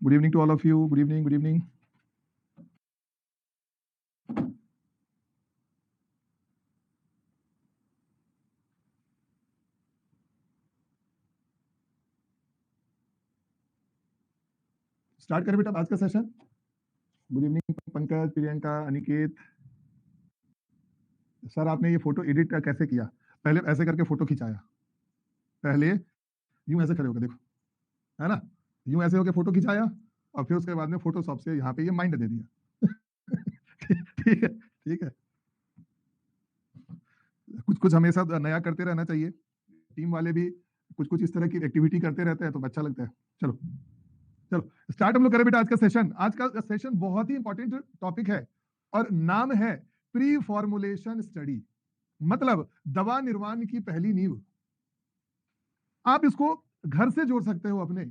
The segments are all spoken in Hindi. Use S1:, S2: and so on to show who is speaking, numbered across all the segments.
S1: Good evening to all of you. Good evening. Good evening. Start करें बेटा आज का session. Good evening Pankaj, Priyanka, Aniket. Sir आपने ये फोटो एडिट कैसे किया? पहले ऐसे करके फोटो खिंचाया, पहले यूं ऐसे खड़े होकर देखो, है ना, यूं ऐसे होकर फोटो खिंचाया और फिर उसके बाद में फोटोशॉप से यहाँ पे ये माइंड दे दिया. ठीक है, ठीक है. कुछ कुछ हमेशा नया करते रहना चाहिए. टीम वाले भी कुछ कुछ इस तरह की एक्टिविटी करते रहते हैं तो अच्छा लगता है. चलो चलो स्टार्ट हम लोग करें बेटा आज का सेशन. आज का सेशन बहुत ही इंपॉर्टेंट टॉपिक है और नाम है प्री फॉर्मुलेशन स्टडी, मतलब दवा निर्माण की पहली नींव. आप इसको घर से जोड़ सकते हो अपने,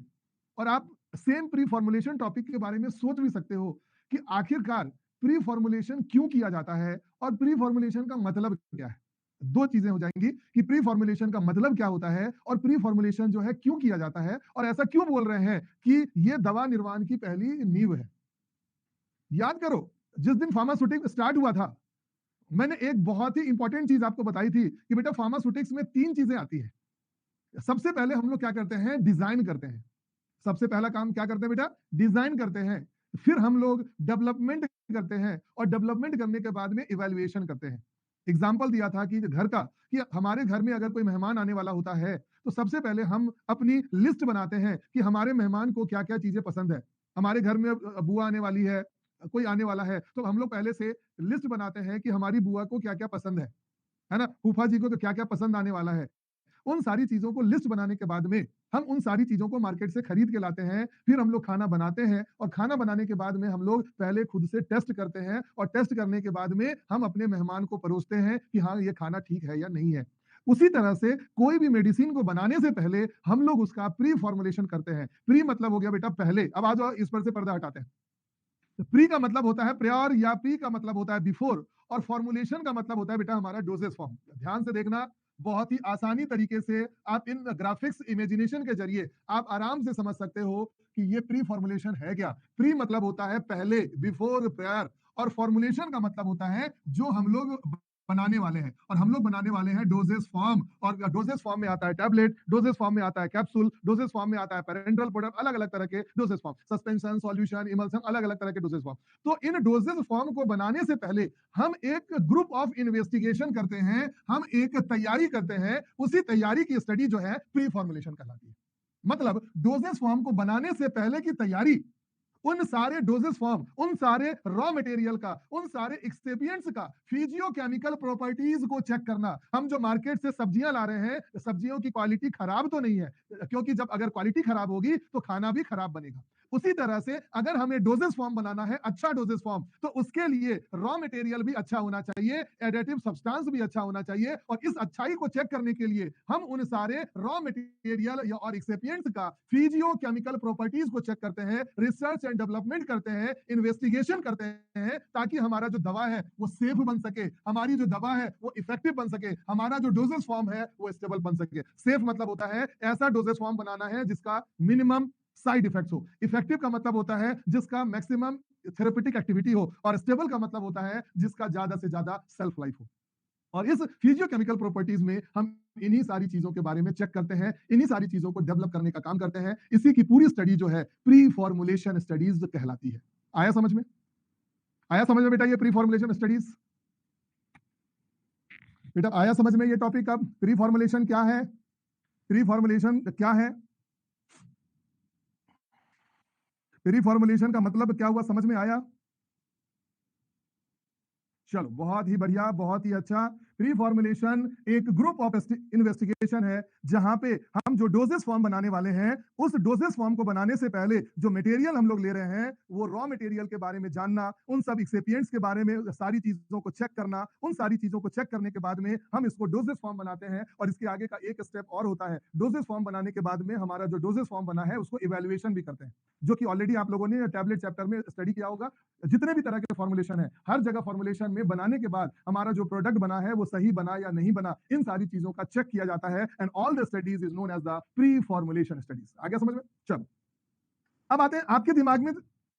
S1: और आप सेम प्री फॉर्मुलेशन टॉपिक के बारे में सोच भी सकते हो कि आखिरकार प्री फॉर्मुलेशन क्यों किया जाता है और प्री फॉर्मुलेशन का मतलब क्या है. दो चीजें हो जाएंगी कि प्री फॉर्मुलेशन का मतलब क्या होता है और प्री फॉर्मुलेशन जो है क्यों किया जाता है और ऐसा क्यों बोल रहे हैं कि यह दवा निर्माण की पहली नींव है. याद करो, जिस दिन फार्मास्यूटिक्स स्टार्ट हुआ था, मैंने एक बहुत ही इंपॉर्टेंट चीज आपको बताई थी कि बेटा फार्मास्यूटिक्स में तीन चीजें आती है. सबसे पहले हम लोग क्या करते हैं, डिजाइन करते हैं. सबसे पहला काम क्या करते हैं बेटा, डिजाइन करते हैं. फिर हम लोग डेवलपमेंट करते हैं और डेवलपमेंट करने के बाद में इवैल्यूएशन करते हैं. एग्जाम्पल दिया था कि घर का, कि हमारे घर में अगर कोई मेहमान आने वाला होता है तो सबसे पहले हम अपनी लिस्ट बनाते हैं कि हमारे मेहमान को क्या क्या चीजें पसंद है. हमारे घर में बुआ आने वाली है, कोई आने वाला है, तो हम लोग पहले से लिस्ट बनाते हैं कि हमारी बुआ को क्या क्या पसंद है ना, फूफा जी को तो क्या क्या पसंद आने वाला है. उन सारी चीजों को लिस्ट बनाने के बाद में हम उन सारी चीजों को मार्केट से खरीद के लाते हैं. फिर हम लोग खाना बनाते हैं और खाना बनाने के बाद में हम लोग पहले खुद से टेस्ट करते हैं और टेस्ट करने के बाद में हम अपने मेहमान को परोसते हैं कि हाँ ये खाना ठीक है या नहीं है. उसी तरह से कोई भी मेडिसिन को बनाने से पहले हम लोग उसका प्री फॉर्मुलेशन करते हैं. प्री मतलब हो गया बेटा पहले. अब आ जाओ, इस पर से पर्दा हटाते हैं. प्री का मतलब होता है प्रायर, या प्री का मतलब होता है बिफोर, और फॉर्मुलेशन का मतलब होता है बेटा हमारा डोजेस फॉर्म. ध्यान से देखना, बहुत ही आसानी तरीके से आप इन ग्राफिक्स इमेजिनेशन के जरिए आप आराम से समझ सकते हो कि ये प्री फॉर्मुलेशन है क्या. प्री मतलब होता है पहले, बिफोर, प्रायर, और फॉर्मुलेशन का मतलब होता है जो हम लोग बनाने वाले हैं. और हम लोग बनाने वाले हैं डोजेस फॉर्म, और डोजेस फॉर्म में आता है टैबलेट, डोजेस फॉर्म में आता है कैप्सूल, डोजेस फॉर्म में आता है पेरेंट्रल प्रोडक्ट, अलग अलग तरह के doses form, suspension, solution, emulsion, अलग अलग तरह के डोजेस फॉर्म. तो इन डोजेस फॉर्म को बनाने से पहले हम एक ग्रुप ऑफ इन्वेस्टिगेशन करते हैं, हम एक तैयारी करते हैं. उसी तैयारी की स्टडी जो है प्री फॉर्मुलेशन कहलाती है. मतलब डोजेस फॉर्म को बनाने से पहले की तैयारी, उन सारे डोजेस फॉर्म, उन सारे रॉ मटेरियल का, उन सारे एक्सपेरियंट्स का फिजियोकेमिकल प्रॉपर्टीज को चेक करना. हम जो मार्केट से सब्जियां ला रहे हैं, सब्जियों की क्वालिटी खराब तो नहीं है, क्योंकि जब अगर क्वालिटी खराब होगी तो खाना भी खराब बनेगा. उसी तरह से अगर हमें डोजेस फॉर्म बनाना है, अच्छा डोजेस फॉर्म, तो उसके लिए रॉ मटेरियल भी अच्छा होना चाहिए, एडेटिव सब्सटेंस भी अच्छा होना चाहिए. और इस अच्छाई को चेक करने के लिए हम उन सारे रॉ मटेरियल और एक्सेपिएंट्स का फिजियोकेमिकल प्रॉपर्टीज को चेक करते हैं, रिसर्च एंड डेवलपमेंट करते हैं, इन्वेस्टिगेशन करते हैं, ताकि हमारा जो दवा है वो सेफ बन सके, हमारी जो दवा है वो इफेक्टिव बन सके, हमारा जो डोजेस फॉर्म है वो स्टेबल बन सके. सेफ मतलब होता है ऐसा डोजेस फॉर्म बनाना है जिसका मिनिमम साइड इफेक्ट्स हो. इफेक्टिव का मतलब होता है जिसका मैक्सिमम थेरेपेटिक एक्टिविटी हो, और स्टेबल का मतलब होता है जिसका ज्यादा से ज्यादा सेल्फ लाइफ हो. और इस फिजियोकेमिकल प्रॉपर्टीज में हम इन्हीं सारी चीजों के बारे में चेक करते हैं, इन्हीं सारी चीजों को डेवलप करने का काम करते हैं. इसी की पूरी स्टडी जो है प्री फॉर्मुलेशन स्टडीज कहलाती है. आया समझ में? आया समझ में बेटा ये प्री फॉर्मुलेशन स्टडीज? बेटा आया समझ में ये टॉपिक? अब प्री फॉर्मुलेशन क्या है, प्री फॉर्मुलेशन क्या है, प्री फॉर्मुलेशन का मतलब क्या हुआ, समझ में आया? चलो बहुत ही बढ़िया, बहुत ही अच्छा. प्री फॉर्मुलेशन एक ग्रुप ऑफ इन्वेस्टिगेशन है जहां पे हम जो डोजेस फॉर्म बनाने वाले हैं, उस डोजेस फॉर्म को बनाने से पहले जो मटेरियल हम लोग ले रहे हैं वो रॉ मटेरियल के बारे में जानना, उन सब एक्सेपिएंट्स के बारे में सारी चीजों को चेक करना. उन सारी चीजों को चेक करने के बाद में हम इसको डोजेस फॉर्म बनाते हैं. और इसके आगे का एक स्टेप और होता है, डोजेस फॉर्म बनाने के बाद में हमारा जो डोजेस फॉर्म बना है उसको इवेल्युएशन भी करते हैं, जो कि ऑलरेडी आप लोगों ने टैबलेट चैप्टर में स्टडी किया होगा. जितने भी तरह के फॉर्मुलेशन है, हर जगह फॉर्मुलेशन में बनाने के बाद हमारा जो प्रोडक्ट बना है वो सही बना या नहीं बना, इन सारी चीजों का चेक किया जाता है. And all the studies is known as the pre formulation studies. आ गया समझ में? चलो अब आते हैं आपके दिमाग में,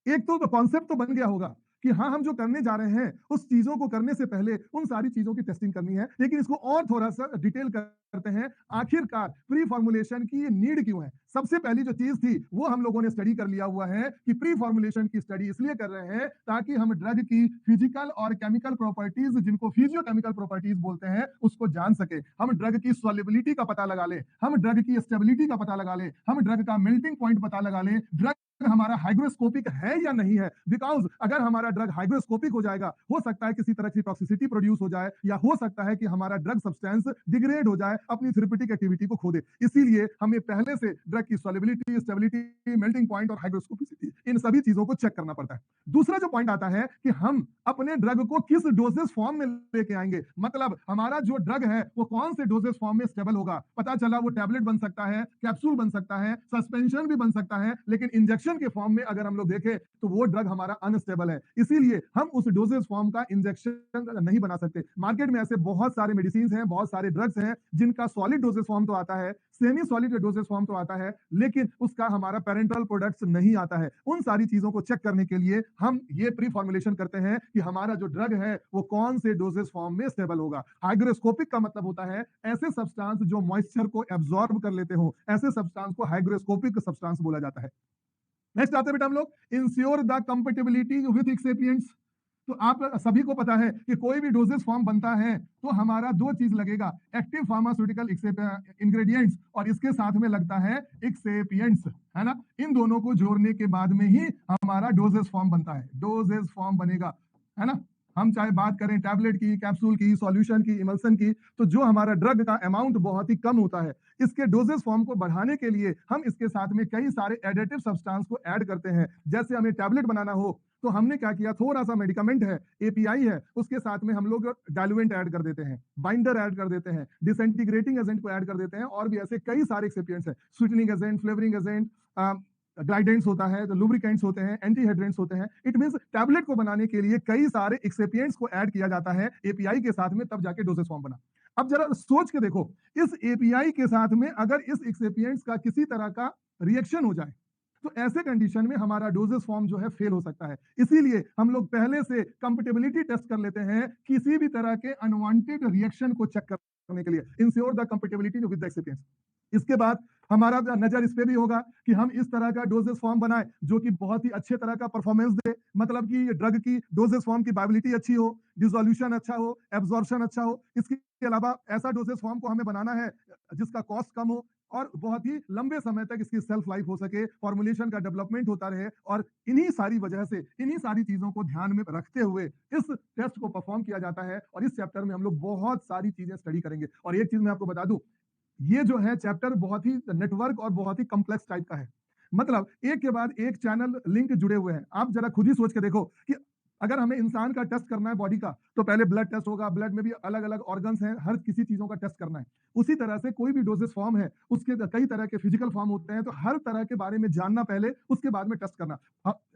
S1: एक तो कॉन्सेप्ट तो बन गया होगा कि हाँ, हम जो करने जा रहे हैं उस चीजों को करने से पहले उन सारी चीजों की टेस्टिंग करनी है, लेकिन इसको और थोड़ा सा डिटेल करते हैं। आखिरकार प्री फॉर्मुलेशन की ये नीड क्यों है? सबसे पहली जो चीज थी वो हम लोगों ने स्टडी कर लिया हुआ है कि प्री फॉर्मुलेशन की स्टडी इसलिए कर रहे हैं ताकि हम ड्रग की फिजिकल और केमिकल प्रॉपर्टीज, जिनको फिजियोकेमिकल प्रॉपर्टीज बोलते हैं, उसको जान सके। हम ड्रग की सॉल्युबिलिटी का पता लगा ले, हम ड्रग की स्टेबिलिटी का पता लगा ले, हम ड्रग का मेल्टिंग पॉइंट पता लगा ले, ड्रग हमारा हाइग्रोस्कोपिक है या नहीं है। बिकॉज अगर हमारा ड्रग हाइग्रोस्कोपिक हो जाएगा, हो सकता है किसी तरह की टॉक्सिसिटी प्रोड्यूस हो जाए, या हो सकता है कि हमारा ड्रग सब्सटेंस डिग्रेड हो जाए, अपनी थेरेप्यूटिक एक्टिविटी को खो दे। इसीलिए हमें पहले से ड्रग की सॉल्युबिलिटी, स्टेबिलिटी, मेल्टिंग पॉइंट और हाइग्रोस्कोपिसिटी, इन सभी चीजों को चेक करना पड़ता है। दूसरा जो पॉइंट आता है कि हम अपने ड्रग को किस डोजेस फॉर्म में लेके आएंगे, मतलब हमारा जो ड्रग है वो कौन से डोजेस फॉर्म में स्टेबल होगा। पता चला वो टैबलेट बन सकता है, कैप्सूल बन सकता है, सस्पेंशन भी बन सकता है, लेकिन इंजेक्शन के फॉर्म में अगर हम लोग देखें तो वो ड्रग हमारा अनस्टेबल है। इसीलिए हम उस डोजेस फॉर्म का इंजेक्शन नहीं बना सकते। मार्केट में ऐसे बहुत सारे मेडिसिन हैं, बहुत सारे ड्रग्स हैं जिनका सॉलिड डोजेस फॉर्म तो आता है, सेमी सॉलिड डोजेस फॉर्म तो आता है, लेकिन उसका हमारा पेरेंटल प्रोडक्ट्स नहीं आता है। उन सारी चीजों को चेक करने के लिए हम ये प्री फॉर्मुलेशन करते हैं कि हमारा जो ड्रग है वो कौन से डोजेस फॉर्म में स्टेबल होगा। हाइग्रोस्कोपिक का मतलब होता है ऐसे सब्सटेंस जो मॉइस्चर को एब्जॉर्ब कर लेते हो, ऐसे सब्सटेंस को हाइग्रोस्कोपिक सब्सटेंस बोला जाता है। नेक्स्ट आते हैं बेटा हम लोग इंश्योर द कंपेटेबिलिटी विथ एक्सेपिएंट्स। तो आप सभी को पता है कि कोई भी डोजेस फॉर्म बनता है तो हमारा दो चीज लगेगा, एक्टिव फार्मास्यूटिकल इंग्रेडिएंट्स और इसके साथ में लगता है एक्सेपिएंट्स, है ना। इन दोनों को जोड़ने के बाद में ही हमारा डोजेस फॉर्म बनता है, डोजेस फॉर्म बनेगा, है ना। हम चाहे बात करें टैबलेट की, कैप्सूल की, सॉल्यूशन की, इमल्सन की, तो जो हमारा ड्रग का अमाउंट बहुत ही कम होता है, इसके डोजेस फॉर्म को बढ़ाने के लिए हम इसके साथ में कई सारे एडिटिव सब्सटेंस को ऐड करते हैं। जैसे हमें टैबलेट बनाना हो तो हमने क्या किया, थोड़ा सा मेडिकामेंट है, एपीआई है, उसके साथ में हम लोग डाइल्यूएंट ऐड कर देते हैं, बाइंडर ऐड कर देते हैं, डिसइंटीग्रेटिंग एजेंट को ऐड कर देते हैं, और भी ऐसे कई सारे एक्सेपिएंट्स हैं, स्वीटनिंग एजेंट, फ्लेवरिंग एजेंट, ग्लाइडेंट्स होता है, तो लुब्रिकेंट्स होते हैं, एंटीहाइड्रेंट्स होते हैं। इट मींस टैबलेट को बनाने के लिए कई सारे एक्सेपिएंट्स को ऐड किया जाता है एपीआई के साथ में, तब जाके डोसेज फॉर्म बना। अब जरा सोच के देखो, इस एपीआई के साथ में अगर इस एक्सेपिएंट्स का किसी तरह का रिएक्शन हो जाए तो ऐसे कंडीशन में हमारा डोजेस फॉर्म जो है फेल हो सकता है। इसीलिए हम लोग पहले से कंपेटेबिलिटी टेस्ट कर लेते हैं किसी भी तरह के अनवांटेड रिएक्शन को चेक करने के लिए, ensure the compatibility with the excipients. इसके बाद हमारा नजर इस पे भी होगा कि हम इस तरह का डोजेस फॉर्म बनाए जो कि बहुत ही अच्छे तरह का परफॉर्मेंस दे, मतलब कि ड्रग की डोजेस फॉर्म की वायबिलिटी अच्छी हो, डिसोल्यूशन अच्छा हो, एब्जॉर्प्शन अच्छा हो। इसके अलावा ऐसा डोजेस फॉर्म को हमें बनाना है जिसका कॉस्ट कम हो और बहुत ही लंबे समय तक इसकी सेल्फ लाइफ हो सके, फॉर्मुलेशन का डेवलपमेंट होता रहे। और इन्हीं सारी वजह से, इन्हीं सारी चीजों को ध्यान में रखते हुए इस टेस्ट को परफॉर्म किया जाता है। और इस चैप्टर में हम लोग बहुत सारी चीजें स्टडी करेंगे। और एक चीज मैं आपको बता दूं, ये जो है चैप्टर बहुत ही नेटवर्क और बहुत ही कॉम्प्लेक्स टाइप का है, मतलब एक के बाद एक चैनल लिंक जुड़े हुए हैं। आप जरा खुद ही सोच के देखो कि अगर हमें इंसान का टेस्ट करना है बॉडी का, तो पहले ब्लड टेस्ट होगा, ब्लड में भी अलग अलग ऑर्गन्स हैं, हर किसी चीजों का टेस्ट करना है। उसी तरह से कोई भी डोजेस फॉर्म है उसके कई तरह के फिजिकल फॉर्म होते हैं, तो हर तरह के बारे में जानना पहले, उसके बाद में टेस्ट करना।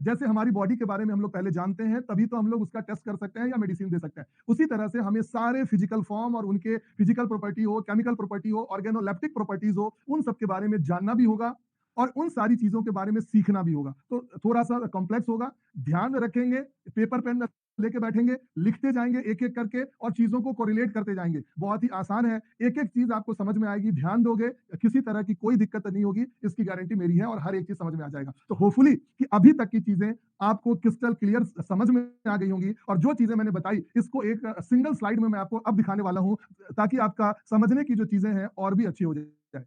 S1: जैसे हमारी बॉडी के बारे में हम लोग पहले जानते हैं तभी तो हम लोग उसका टेस्ट कर सकते हैं या मेडिसिन दे सकते हैं। उसी तरह से हमें सारे फिजिकल फॉर्म और उनके फिजिकल प्रॉपर्टी हो, केमिकल प्रॉपर्टी हो, ऑर्गेनोलेप्टिक प्रॉपर्टीज हो, उन सब के बारे में जानना भी होगा और उन सारी चीजों के बारे में सीखना भी होगा। तो थोड़ा सा कॉम्प्लेक्स होगा, ध्यान रखेंगे, पेपर पेन लेके बैठेंगे, लिखते जाएंगे एक एक करके और चीजों को कोरिलेट करते जाएंगे। बहुत ही आसान है, एक एक चीज आपको समझ में आएगी, ध्यान दोगे, किसी तरह की कोई दिक्कत नहीं होगी, इसकी गारंटी मेरी है, और हर एक चीज समझ में आ जाएगा। तो होपफुली कि अभी तक की चीजें आपको क्रिस्टल क्लियर समझ में आ गई होंगी, और जो चीजें मैंने बताई इसको एक सिंगल स्लाइड में मैं आपको अब दिखाने वाला हूं, ताकि आपका समझने की जो चीजें हैं और भी अच्छी हो जाए।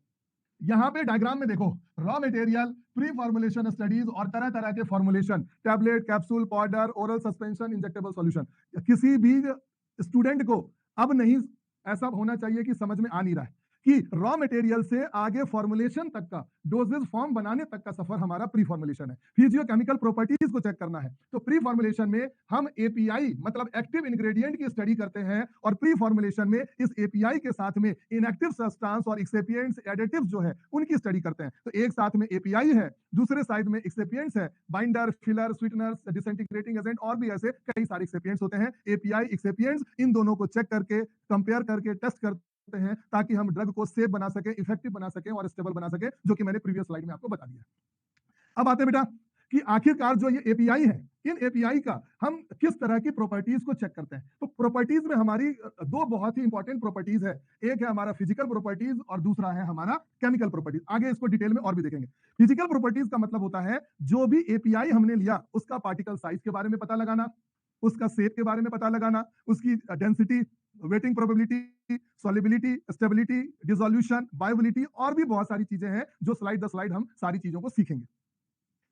S1: यहां पे डायग्राम में देखो, raw material, pre formulation studies और तरह तरह के formulation, tablet, capsule, powder, oral suspension, injectable solution. किसी भी स्टूडेंट को अब नहीं ऐसा होना चाहिए कि समझ में आ नहीं रहा है कि रॉ मटेरियल से आगे फॉर्मुलेशन तक का, डोजेज फॉर्म बनाने तक का सफर हमारा प्री फॉर्मुलेशन है। फिजियोकेमिकल प्रॉपर्टीज को चेक करना है, तो प्री फॉर्मुलेशन में हम एपीआई मतलब एक्टिव इंग्रेडिएंट की स्टडी करते हैं, और प्री फॉर्मुलेशन में इस एपीआई के साथ में इनएक्टिव सब्सटेंस और एक्सेपिएंट्स, एडिटिव्स जो है उनकी स्टडी करते हैं। तो एक साथ में एपीआई है, दूसरे साइड में एक्सेपिएंट्स है, binder, filler, sweeteners, disintegrating agent और भी ऐसे कई सारे एक्सेपिएंट्स होते हैं। एपीआई, एक्सेपिएंट्स, इन दोनों को चेक करके, कंपेयर करके, टेस्ट करते हैं ताकि हम ड्रग को सेफ बना सके, इफेक्टिव बना सके और स्टेबल बना सके, जो कि मैंने प्रीवियस स्लाइड में आपको बता दिया। अब आते हैं बेटा कि आखिरकार जो ये एपीआई है, इन एपीआई का हम किस तरह की प्रॉपर्टीज को चेक करते हैं। तो प्रॉपर्टीज में हमारी दो बहुत ही इंपॉर्टेंट प्रॉपर्टीज है, एक है हमारा फिजिकल प्रॉपर्टीज और दूसरा है हमारा केमिकल प्रॉपर्टीज। आगे इसको डिटेल में और भी देखेंगे। फिजिकल प्रॉपर्टीज का मतलब होता है जो भी एपीआई हमने लिया उसका पार्टिकल साइज के बारे में पता लगाना, उसका शेप के बारे में पता लगाना, उसकी density, waiting probability, solubility, stability, dissolution, बायोबिलिटी और भी बहुत सारी चीजें हैं जो स्लाइड बाय स्लाइड हम सारी चीजों को सीखेंगे।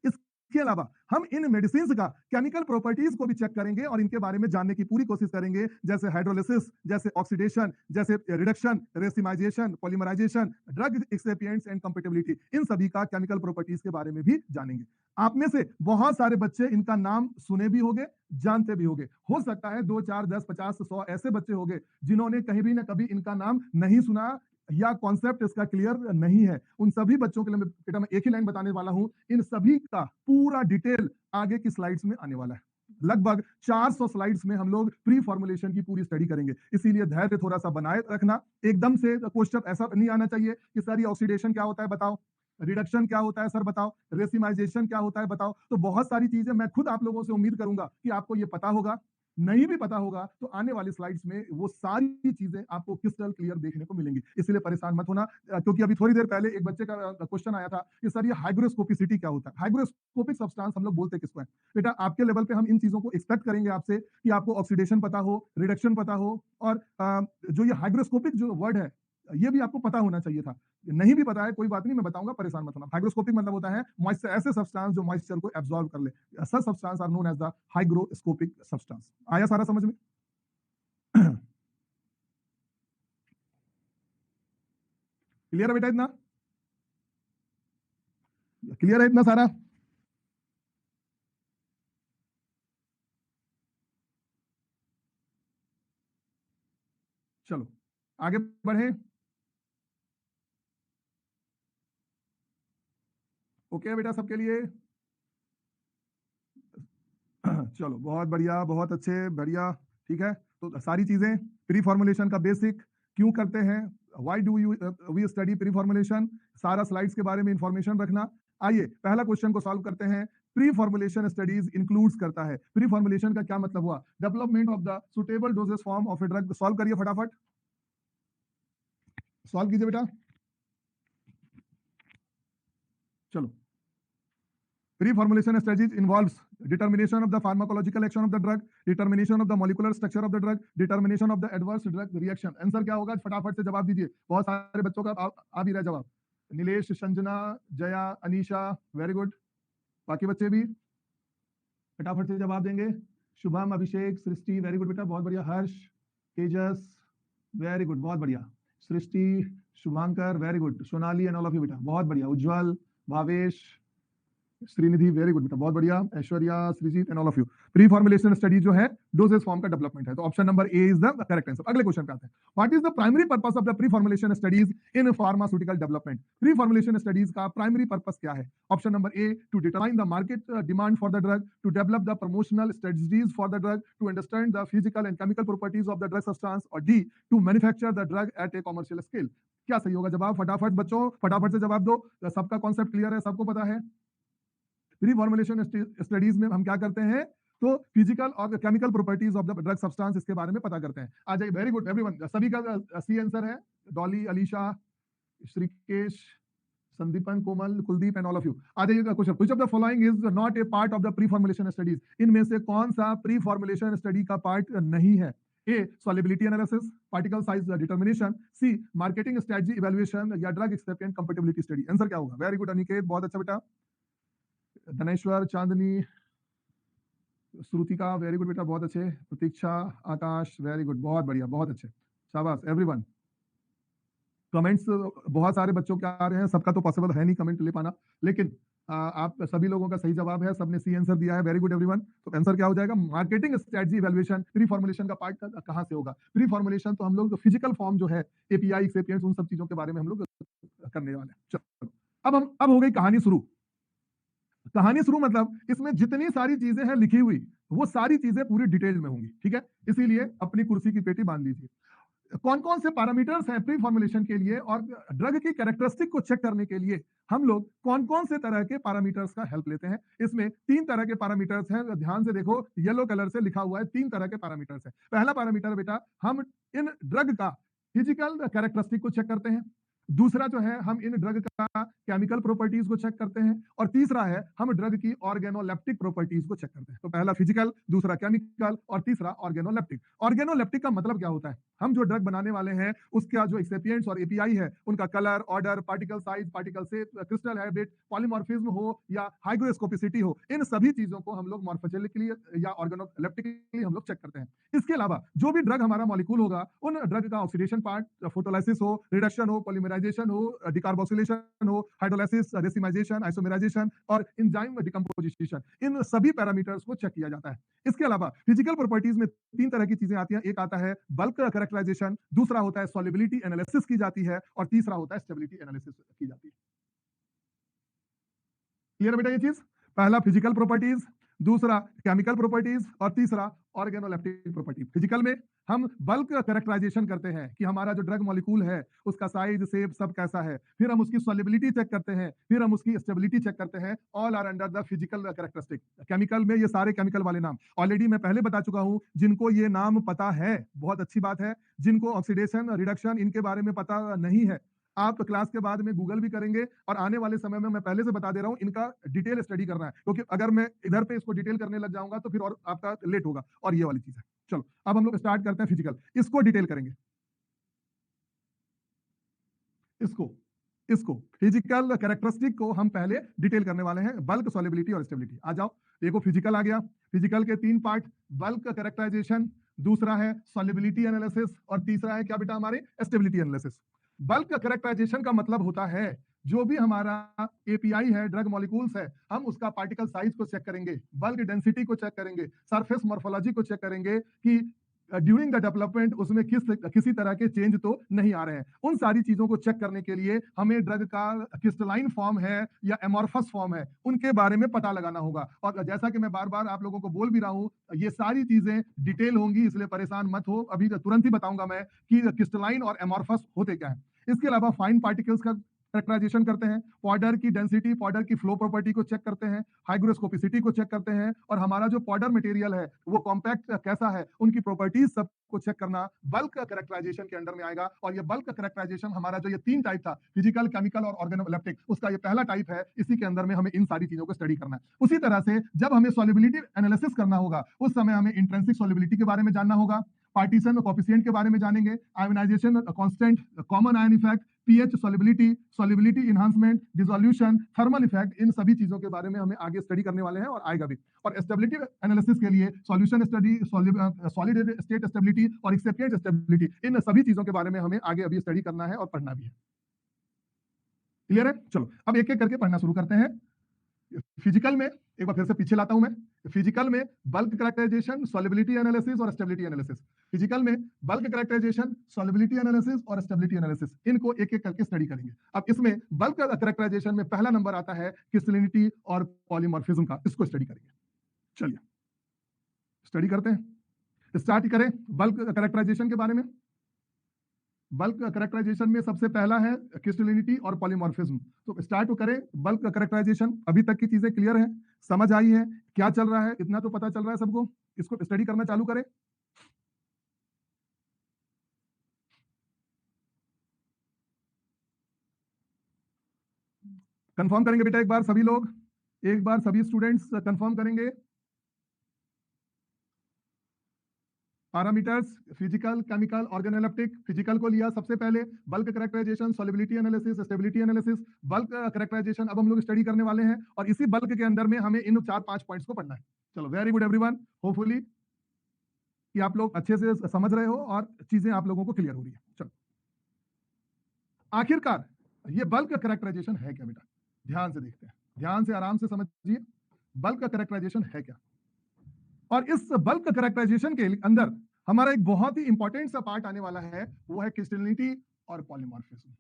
S1: इसके अलावा हम इन मेडिसिन का केमिकल प्रॉपर्टीज को भी चेक करेंगे और इनके बारे में जानने की पूरी कोशिश करेंगे, जैसे हाइड्रोलिसिस, जैसे ऑक्सीडेशन, जैसे reduction, racemization, polymerization, drug excipients and compatibility, इन सभी का केमिकल प्रॉपर्टीज के बारे में भी जानेंगे। आप में से बहुत सारे बच्चे इनका नाम सुने भी होंगे, जानते भी होंगे। हो सकता है 2, 4, 10, 50, 100 ऐसे बच्चे होंगे जिन्होंने कहीं भी ना कभी इनका नाम नहीं सुना या कॉन्सेप्ट इसका क्लियर नहीं है। उन सभी बच्चों के लिए बेटा मैं एक ही लाइन बताने वाला हूं, इन सभी का पूरा डिटेल आगे की स्लाइड्स में आने वाला है। लगभग 400 स्लाइड्स में हम लोग प्री फॉर्मुलेशन की पूरी स्टडी करेंगे, इसीलिए धैर्य थोड़ा सा बनाए रखना। एकदम से क्वेश्चन ऐसा नहीं आना चाहिए कि सर ये ऑक्सीडेशन क्या होता है बताओ, रिडक्शन क्या होता है सर बताओ, रेसिमाइजेशन क्या होता है बताओ। तो बहुत सारी चीजें मैं खुद आप लोगों से उम्मीद करूंगा कि आपको ये पता होगा। नहीं भी पता होगा तो आने वाली स्लाइड्स में वो सारी चीजें आपको क्रिस्टल क्लियर देखने को मिलेंगी, इसलिए परेशान मत होना। क्योंकि अभी थोड़ी देर पहले एक बच्चे का क्वेश्चन आया था कि सर ये हाइग्रोस्कोपिसिटी क्या होता है। हाइग्रोस्कोपिक सब्सटेंस हम लोग बोलते किसको है बेटा, आपके लेवल पे हम इन चीजों को एक्सपेक्ट करेंगे आपसे कि आपको ऑक्सीडेशन पता हो, रिडक्शन पता हो, और जो ये हाइग्रोस्कोपिक जो वर्ड है ये भी आपको पता होना चाहिए था। नहीं भी पता है कोई बात नहीं, मैं बताऊंगा, परेशान मत होना। हाइग्रोस्कोपिक मतलब होता है मॉइस्चर, ऐसे सब्सटेंस जो मॉइस्चर को एब्जॉर्ब कर ले, such substance are known as the hygroscopic substance. आया सारा समझ में? क्लियर है बेटा इतना? क्लियर है इतना सारा? चलो आगे बढ़े। ओके है बेटा सबके लिए? चलो बहुत बढ़िया, बहुत अच्छे, बढ़िया, ठीक है। तो सारी चीजें प्री फॉर्मुलेशन का बेसिक क्यों करते हैं, why do you we study preformulation, सारा स्लाइड्स के बारे में इंफॉर्मेशन रखना। आइए पहला क्वेश्चन को सॉल्व करते हैं। प्री फॉर्मुलेशन स्टडीज इंक्लूड्स करता है, प्री फॉर्मुलेशन का क्या मतलब हुआ, development of the suitable doses form of a drug. Solve करिए फटाफट, सॉल्व कीजिए बेटा। चलो, pre-formulation strategies involves determination of the pharmacological action of the drug, determination of the molecular structure of the drug, determination of the adverse drug reaction। Answer क्या होगा फटाफट से जवाब दीजिए, बहुत सारे बच्चों का आ भी रहा जवाब। Nilesh, Sanjana, Jaya, Anisha, very good. बाकी बच्चे भी फटाफट से जवाब देंगे। शुभम, अभिषेक, सृष्टि, वेरी गुड बेटा, बहुत बढ़िया। हर्ष, तेजस, वेरी गुड, बहुत बढ़िया। Srishti, Shubhankar, very good. Sonali and all of you बेटा, बहुत बढ़िया। उज्जवल, भावेश, श्रीनिधि, वेरी गुड बेटा, बहुत बढ़िया। Aishwarya, Shrijeet and all of you. Pre formulation study जो है डोजेस फॉर्म का डेवलपमेंट है, तो option number A is the correct answer. अगले क्वेश्चन पे आते हैं। What is the primary purpose of the pre formulation studies in pharmaceutical development. Pre formulation studies का प्राइमरी पर्पस क्या है? Option number A, to determine the market demand for the drug, to develop the promotional strategies for the drug, to understand the physical and chemical properties of the drug substance, और D, to manufacture the drug at a commercial scale. क्या सही होगा जवाब? फटाफट बच्चों, फटाफट से जवाब दो। सबका कॉन्सेप्ट क्लियर है, सबको पता है। प्री फॉर्मुलेशन स्टडीज में हम क्या करते हैं, तो फिजिकल और chemical properties of the drug substance इसके बारे में पता करते हैं। आ जाइए, वेरी गुड एवरीवन, सभी का सी आंसर है। Dolly, Alisha, Shrikesh, Sandipan, Komal, Kuldeep and all of you. आ जाइएगा question, which of the following is not a part of the pre formulation studies. इनमें से कौन सा प्री फॉर्मुलेशन स्टडी का पार्ट नहीं है? A, solubility analysis, particle size determination, C, marketing strategy evaluation, या drug acceptance compatibility study. Answer क्या होगा? वेरी गुड अनिकेत, बहुत अच्छा बेटा। धनेश्वर, चांदनी, श्रुतिका, वेरी गुड बेटा, बहुत अच्छे। प्रतीक्षा, आकाश, वेरी गुड, बहुत बढ़िया, बहुत अच्छे, शाबाश एवरीवन। कमेंट्स बहुत सारे बच्चों के आ रहे हैं, सबका तो पॉसिबल है नहीं कमेंट ले पाना, लेकिन आप सभी लोगों का सही जवाब है, सबने सी आंसर दिया है, वेरी गुड एवरीवन। तो आंसर क्या हो जाएगा? Marketing strategy evaluation pre formulation का पार्ट कहां से होगा? प्री फॉर्मुलेशन तो हम लोग फिजिकल फॉर्म जो है, एपीआई, एक्सेप्टेंस, उन सब चीजों के बारे में हम लोग करने वाले हैं। चलो अब हो गई कहानी शुरू। कहानी शुरू मतलब इसमें जितनी सारी चीजें हैं लिखी हुई, वो सारी चीजें पूरी डिटेल में होंगी, ठीक है? इसीलिए अपनी कुर्सी की पेटी बांध लीजिए। कौन कौन से पैरामीटर्स हैं प्री फॉर्मुलेशन के लिए और ड्रग की कैरेक्टरिस्टिक को चेक करने के लिए हम लोग कौन कौन से तरह के पैरामीटर्स का हेल्प लेते हैं। इसमें 3 तरह के पैरामीटर्स हैं, ध्यान से देखो, येलो कलर से लिखा हुआ है 3 तरह के पैरामीटर्स हैं। पहला पैरामीटर बेटा, हम इन ड्रग का फिजिकल कैरेक्टरिस्टिक को चेक करते हैं। दूसरा जो है, हम इन ड्रग का केमिकल प्रॉपर्टीज को चेक करते हैं। और तीसरा है, हम ड्रग की ऑर्गेनोलेप्टिक प्रॉपर्टीज को चेक करते हैं। तो पहला फिजिकल, दूसरा केमिकल और तीसरा ऑर्गेनोलेप्टिक। ऑर्गेनोलेप्टिक का मतलब क्या होता है? हम जो ड्रग बनाने वाले हैं उसका जो एक्सेपिएंट्स और एपीआई है, उनका colour, order, particle size, particle से क्रिस्टल हैबिट, पॉलीमॉर्फिज्म हो या हाइग्रोस्कोपिसिटी हो, इन सभी चीजों को हम लोग मॉर्फोजेनिकली या ऑर्गेनोलेप्टिकली हम लोग चेक करते हैं। इसके अलावा जो भी ड्रग हमारा मॉलिक्यूल होगा, उन ड्रग का ऑक्सीडेशन पार्ट, फोटोलाइसिस हो, रिडक्शन हो, पॉलीमराइजेशन हो, डिकार्बोक्सिलेशन हो, हाइड्रोलाइसिस, रेसिमाइजेशन, आइसोमेराइजेशन और एंजाइम डिकम्पोजिशन, इन सभी पैरामीटर्स को चेक किया जाता है। इसके अलावा फिजिकल प्रॉपर्टीज में 3 तरह की चीजें आती हैं। एक आता है बल्क कैरेक्टराइजेशन, दूसरा होता है सॉल्युबिलिटी एनालिसिस की जाती है और तीसरा होता है स्टेबिलिटी एनालिसिस की जाती है। क्लियर बेटा ये चीज? पहला फिजिकल प्रॉपर्टीज, दूसरा केमिकल प्रॉपर्टीज और तीसरा ऑर्गेनोलेप्टिक प्रॉपर्टी। फिजिकल में हम बल्क कैरेक्टराइजेशन करते हैं कि हमारा जो ड्रग मॉलिक्यूल है उसका साइज, शेप सब कैसा है। फिर हम उसकी सॉल्युबिलिटी चेक करते हैं, फिर हम उसकी स्टेबिलिटी चेक करते हैं। All are under the physical characteristic. Chemical में ये सारे केमिकल वाले नाम ऑलरेडी मैं पहले बता चुका हूं। जिनको ये नाम पता है बहुत अच्छी बात है, जिनको ऑक्सीडेशन, रिडक्शन इनके बारे में पता नहीं है, आप क्लास के बाद में गूगल भी करेंगे और आने वाले समय में मैं पहले से बता दे रहा हूं, इनका डिटेल स्टडी करना है, क्योंकि अगर मैं इधर पे इसको डिटेल करने लग जाऊंगा तो फिर और आपका लेट होगा। और ये वाली चीज है। चलो अब हम लोग स्टार्ट करते हैं फिजिकल, इसको डिटेल करेंगे। इसको फिजिकल कैरेक्टरिस्टिक को हम पहले डिटेल करने वाले हैं, बल्क, सॉल्युबिलिटी और स्टेबिलिटी। आ जाओ, देखो फिजिकल आ गया। फिजिकल के 3 पार्ट, बल्क कैरेक्टराइजेशन, दूसरा है सॉल्युबिलिटी एनालिसिस और तीसरा है क्या बेटा हमारे स्टेबिलिटी एनालिसिस। बल्क कैरेक्टराइजेशन का मतलब होता है जो भी हमारा एपीआई है, ड्रग मॉलिक्यूल्स है, हम उसका पार्टिकल साइज को चेक करेंगे, बल्क डेंसिटी को चेक करेंगे, सरफेस मॉर्फोलॉजी को चेक करेंगे कि ड्यूरिंग द डेवलपमेंट उसमें किसी तरह के चेंज तो नहीं आ रहे हैं। उन सारी चीजों को चेक करने के लिए हमें ड्रग का क्रिस्टलाइन फॉर्म है या एमॉर्फस फॉर्म है, उनके बारे में पता लगाना होगा। और जैसा कि मैं बार बार आप लोगों को बोल भी रहा हूं, ये सारी चीजें डिटेल होंगी, इसलिए परेशान मत हो। अभी तुरंत ही बताऊंगा मैं कि क्रिस्टलाइन और एमॉर्फस होते क्या है। इसके अलावा फाइन पार्टिकल्स का कैरेक्टराइजेशन करते हैं, पाउडर की डेंसिटी, पाउडर की फ्लो प्रॉपर्टी को चेक करते हैं, हाइग्रोस्कोपिसिटी को चेक करते हैं, और हमारा जो पाउडर मटेरियल है वो कॉम्पैक्ट कैसा है, उनकी प्रॉपर्टीज सब को चेक करना बल्क कैरेक्टराइजेशन के अंडर में आएगा। और ये बल्क कैरेक्टराइजेशन हमारा जो ये 3 टाइप था, फिजिकल, केमिकल और ऑर्गेनोलेप्टिक, उसका ये पहला टाइप है। इसी के अंदर में हमें इन सारी चीजों को स्टडी करना है। उसी तरह से जब हमें सॉल्युबिलिटी एनालिसिस करना होगा, उस समय हमें इंट्रिंसिक सॉल्युबिलिटी के बारे में जानना होगा, पार्टीशन कोएफिशिएंट के बारे में जानेंगे, ionization constant, common ion effect, pH solubility, solubility enhancement, dissolution, thermal effect, इन सभी चीजों के बारे में हमें आगे स्टडी करने वाले हैं और आएगा भी। और स्टेबिलिटी एनालिसिस के लिए solution study, solid state stability और एक्सेप्टेंट स्टेबिलिटी, इन सभी चीजों के बारे में हमें आगे अभी स्टडी करना है और पढ़ना भी है। क्लियर है? चलो अब एक एक करके पढ़ना शुरू करते हैं। फिजिकल में एक बार फिर से पीछे लाता हूं मैं। फिजिकल में बल्क कैरेक्टराइजेशन, सॉल्युबिलिटी एनालिसिस और स्टेबिलिटी एनालिसिस। फिजिकल में बल्क कैरेक्टराइजेशन, सॉल्युबिलिटी एनालिसिस और स्टेबिलिटी एनालिसिस, इनको एक एक करके स्टडी करेंगे। अब इसमें बल्क कैरेक्टराइजेशन में पहला नंबर आता है क्रिस्टलिनिटी और पॉलीमॉर्फिज्म का, इसको स्टडी करेंगे। चलिए स्टडी करते हैं, स्टार्ट करें बल्क कैरेक्टराइजेशन के बारे में। बल्क कैरेक्टराइजेशन में सबसे पहला है क्रिस्टलिनिटी और पॉलीमॉर्फिज्म। तो स्टार्ट करें बल्क कैरेक्टराइजेशन। अभी तक की चीजें क्लियर है, समझ आई है क्या चल रहा है, इतना तो पता चल रहा है सबको। इसको स्टडी करना चालू करें। कंफर्म करेंगे बेटा एक बार सभी लोग, एक बार सभी स्टूडेंट्स कंफर्म करेंगे। Parameters physical, chemical, organoleptic. Physical को लिया सबसे पहले, bulk characterization, solubility analysis, stability analysis. Bulk characterization अब हम लोग स्टडी करने वाले हैं और इसी बल्क के अंदर में हमें इन 4-5 पॉइंट्स को पढ़ना है। चलो वेरी गुड एवरीवन, होपफुली कि आप लोग अच्छे से समझ रहे हो और चीजें आप लोगों को क्लियर हो रही है। चलो आखिरकार ये बल्क कैरेक्टराइजेशन है क्या बेटा, ध्यान से देखते हैं, ध्यान से आराम से समझिए बल्क कैरेक्टराइजेशन है क्या। और इस बल्क कैरेक्टराइजेशन के अंदर हमारा एक बहुत ही इंपॉर्टेंट सा पार्ट आने वाला है, वो है क्रिस्टलिनिटी और पॉलीमॉर्फिज्म।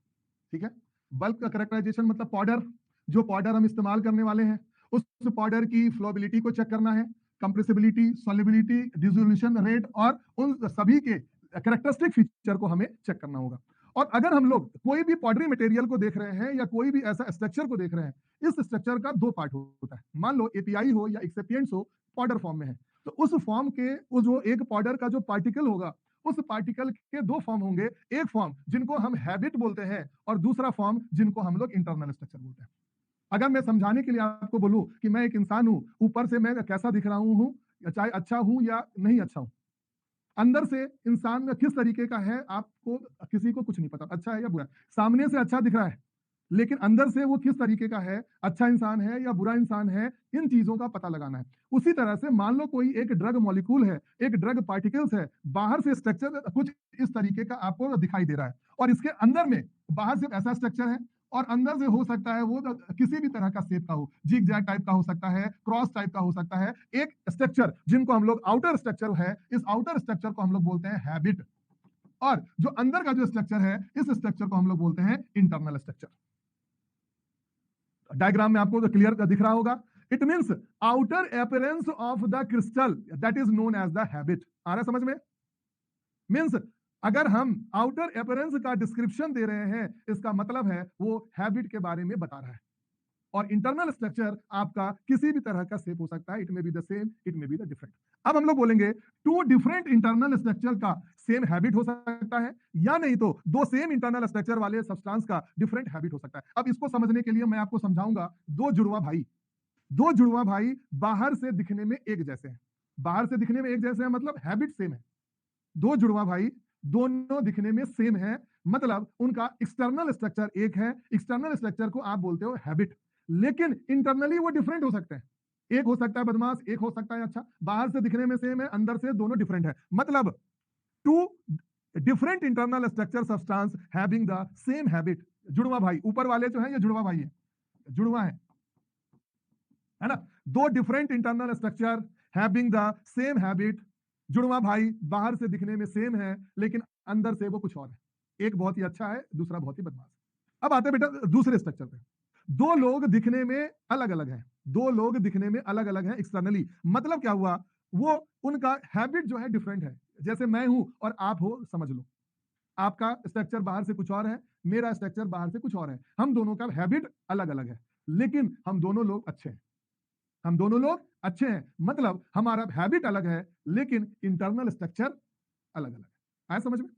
S1: ठीक है, बल्क कैरेक्टराइजेशन मतलब पाउडर, जो पाउडर हम इस्तेमाल करने वाले हैं उस पाउडर की फ्लोबिलिटी को चेक करना है, कंप्रेसिबिलिटी, सॉल्युबिलिटी, डिसोल्यूशन रेट और उन सभी के कैरेक्टरिस्टिक फीचर को हमें चेक करना होगा। और अगर हम लोग कोई भी पॉडरी मटेरियल को देख रहे हैं या कोई भी ऐसा स्ट्रक्चर को देख रहे हैं, इस स्ट्रक्चर का दो पार्ट होता है। मान लो एपीआई हो या एक्सेपिएंट्स हो, पाउडर फॉर्म में है, तो उस फॉर्म के उस जो एक पाउडर का जो पार्टिकल होगा, उस पार्टिकल के दो फॉर्म होंगे। एक फॉर्म जिनको हम हैबिट बोलते हैं और दूसरा फॉर्म जिनको हम लोग इंटरनल स्ट्रक्चर बोलते हैं। अगर मैं समझाने के लिए आपको बोलूं कि मैं एक इंसान हूं, ऊपर से मैं कैसा दिख रहा हूं, चाहे अच्छा हूं या नहीं अच्छा हूं, अंदर से इंसान किस तरीके का है आपको किसी को कुछ नहीं पता, अच्छा है या बुरा। सामने से अच्छा दिख रहा है, लेकिन अंदर से वो किस तरीके का है, अच्छा इंसान है या बुरा इंसान है, इन चीजों का पता लगाना है। उसी तरह से मान लो कोई एक ड्रग मॉलिक्यूल है, एक ड्रग पार्टिकल्स है, बाहर से स्ट्रक्चर कुछ इस तरीके का आपको दिखाई दे रहा है, और इसके अंदर में बाहर से ऐसा स्ट्रक्चर है और अंदर से हो सकता है वो किसी भी तरह का शेप का हो, जिग जैग टाइप का हो सकता है, क्रॉस टाइप का हो सकता है। एक स्ट्रक्चर जिनको हम लोग आउटर स्ट्रक्चर है, इस आउटर स्ट्रक्चर को हम लोग बोलते हैं हैबिट, और जो अंदर का जो स्ट्रक्चर है, इस स्ट्रक्चर को हम लोग बोलते हैं इंटरनल स्ट्रक्चर। डायग्राम में आपको तो क्लियर दिख रहा होगा। It means outer appearance of the crystal that is known as the habit. आ रहा है समझ में? मींस अगर हम आउटर अपीयरेंस का डिस्क्रिप्शन दे रहे हैं, इसका मतलब है वो हैबिट के बारे में बता रहा है। और इंटरनल स्ट्रक्चर आपका किसी भी तरह का शेप हो सकता है, it may be the same, it may be the different. अब हम लोग बोलेंगे टू डिफरेंट इंटरनल स्ट्रक्चर का सेम हैबिट हो सकता है, या नहीं तो दो सेम इंटरनल स्ट्रक्चर वाले सब्सटेंस का डिफरेंट हैबिट हो सकता है। अब इसको समझने के लिए मैं आपको समझाऊंगा। दो जुड़वा भाई बाहर से दिखने में एक जैसे हैं, बाहर से दिखने में एक जैसे हैं मतलब हैबिट सेम है। दो जुड़वा भाई दोनों दिखने में सेम है, मतलब उनका एक्सटर्नल स्ट्रक्चर एक है। एक्सटर्नल स्ट्रक्चर को आप बोलते हो हैबिट, लेकिन इंटरनली वो डिफरेंट हो सकते हैं। एक हो सकता है बदमाश, एक हो सकता है अच्छा। बाहर से दिखने में सेम है, अंदर से दोनों डिफरेंट है। मतलब two different internal structure substance having the same habit. जुड़वा भाई, ऊपर वाले जो है ये जुड़वा भाई है, जुड़वा है ना। दो different internal structure having the same habit. जुड़वा भाई बाहर से दिखने में सेम है, लेकिन अंदर से वो कुछ और है। एक बहुत ही अच्छा है, दूसरा बहुत ही बदमाश। अब आते हैं बेटा दूसरे स्ट्रक्चर पे। दो लोग दिखने में अलग अलग हैं, दो लोग दिखने में अलग अलग हैं एक्सटर्नली। मतलब क्या हुआ, वो उनका हैबिट जो है डिफरेंट है। जैसे मैं हूं और आप हो, समझ लो आपका स्ट्रक्चर बाहर से कुछ और है, मेरा स्ट्रक्चर बाहर से कुछ और है। हम दोनों का हैबिट अलग अलग है, लेकिन हम दोनों लोग अच्छे हैं। हम दोनों लोग अच्छे हैं मतलब हमारा हैबिट अलग है, लेकिन इंटरनल स्ट्रक्चर अलग अलग है। आया समझ में?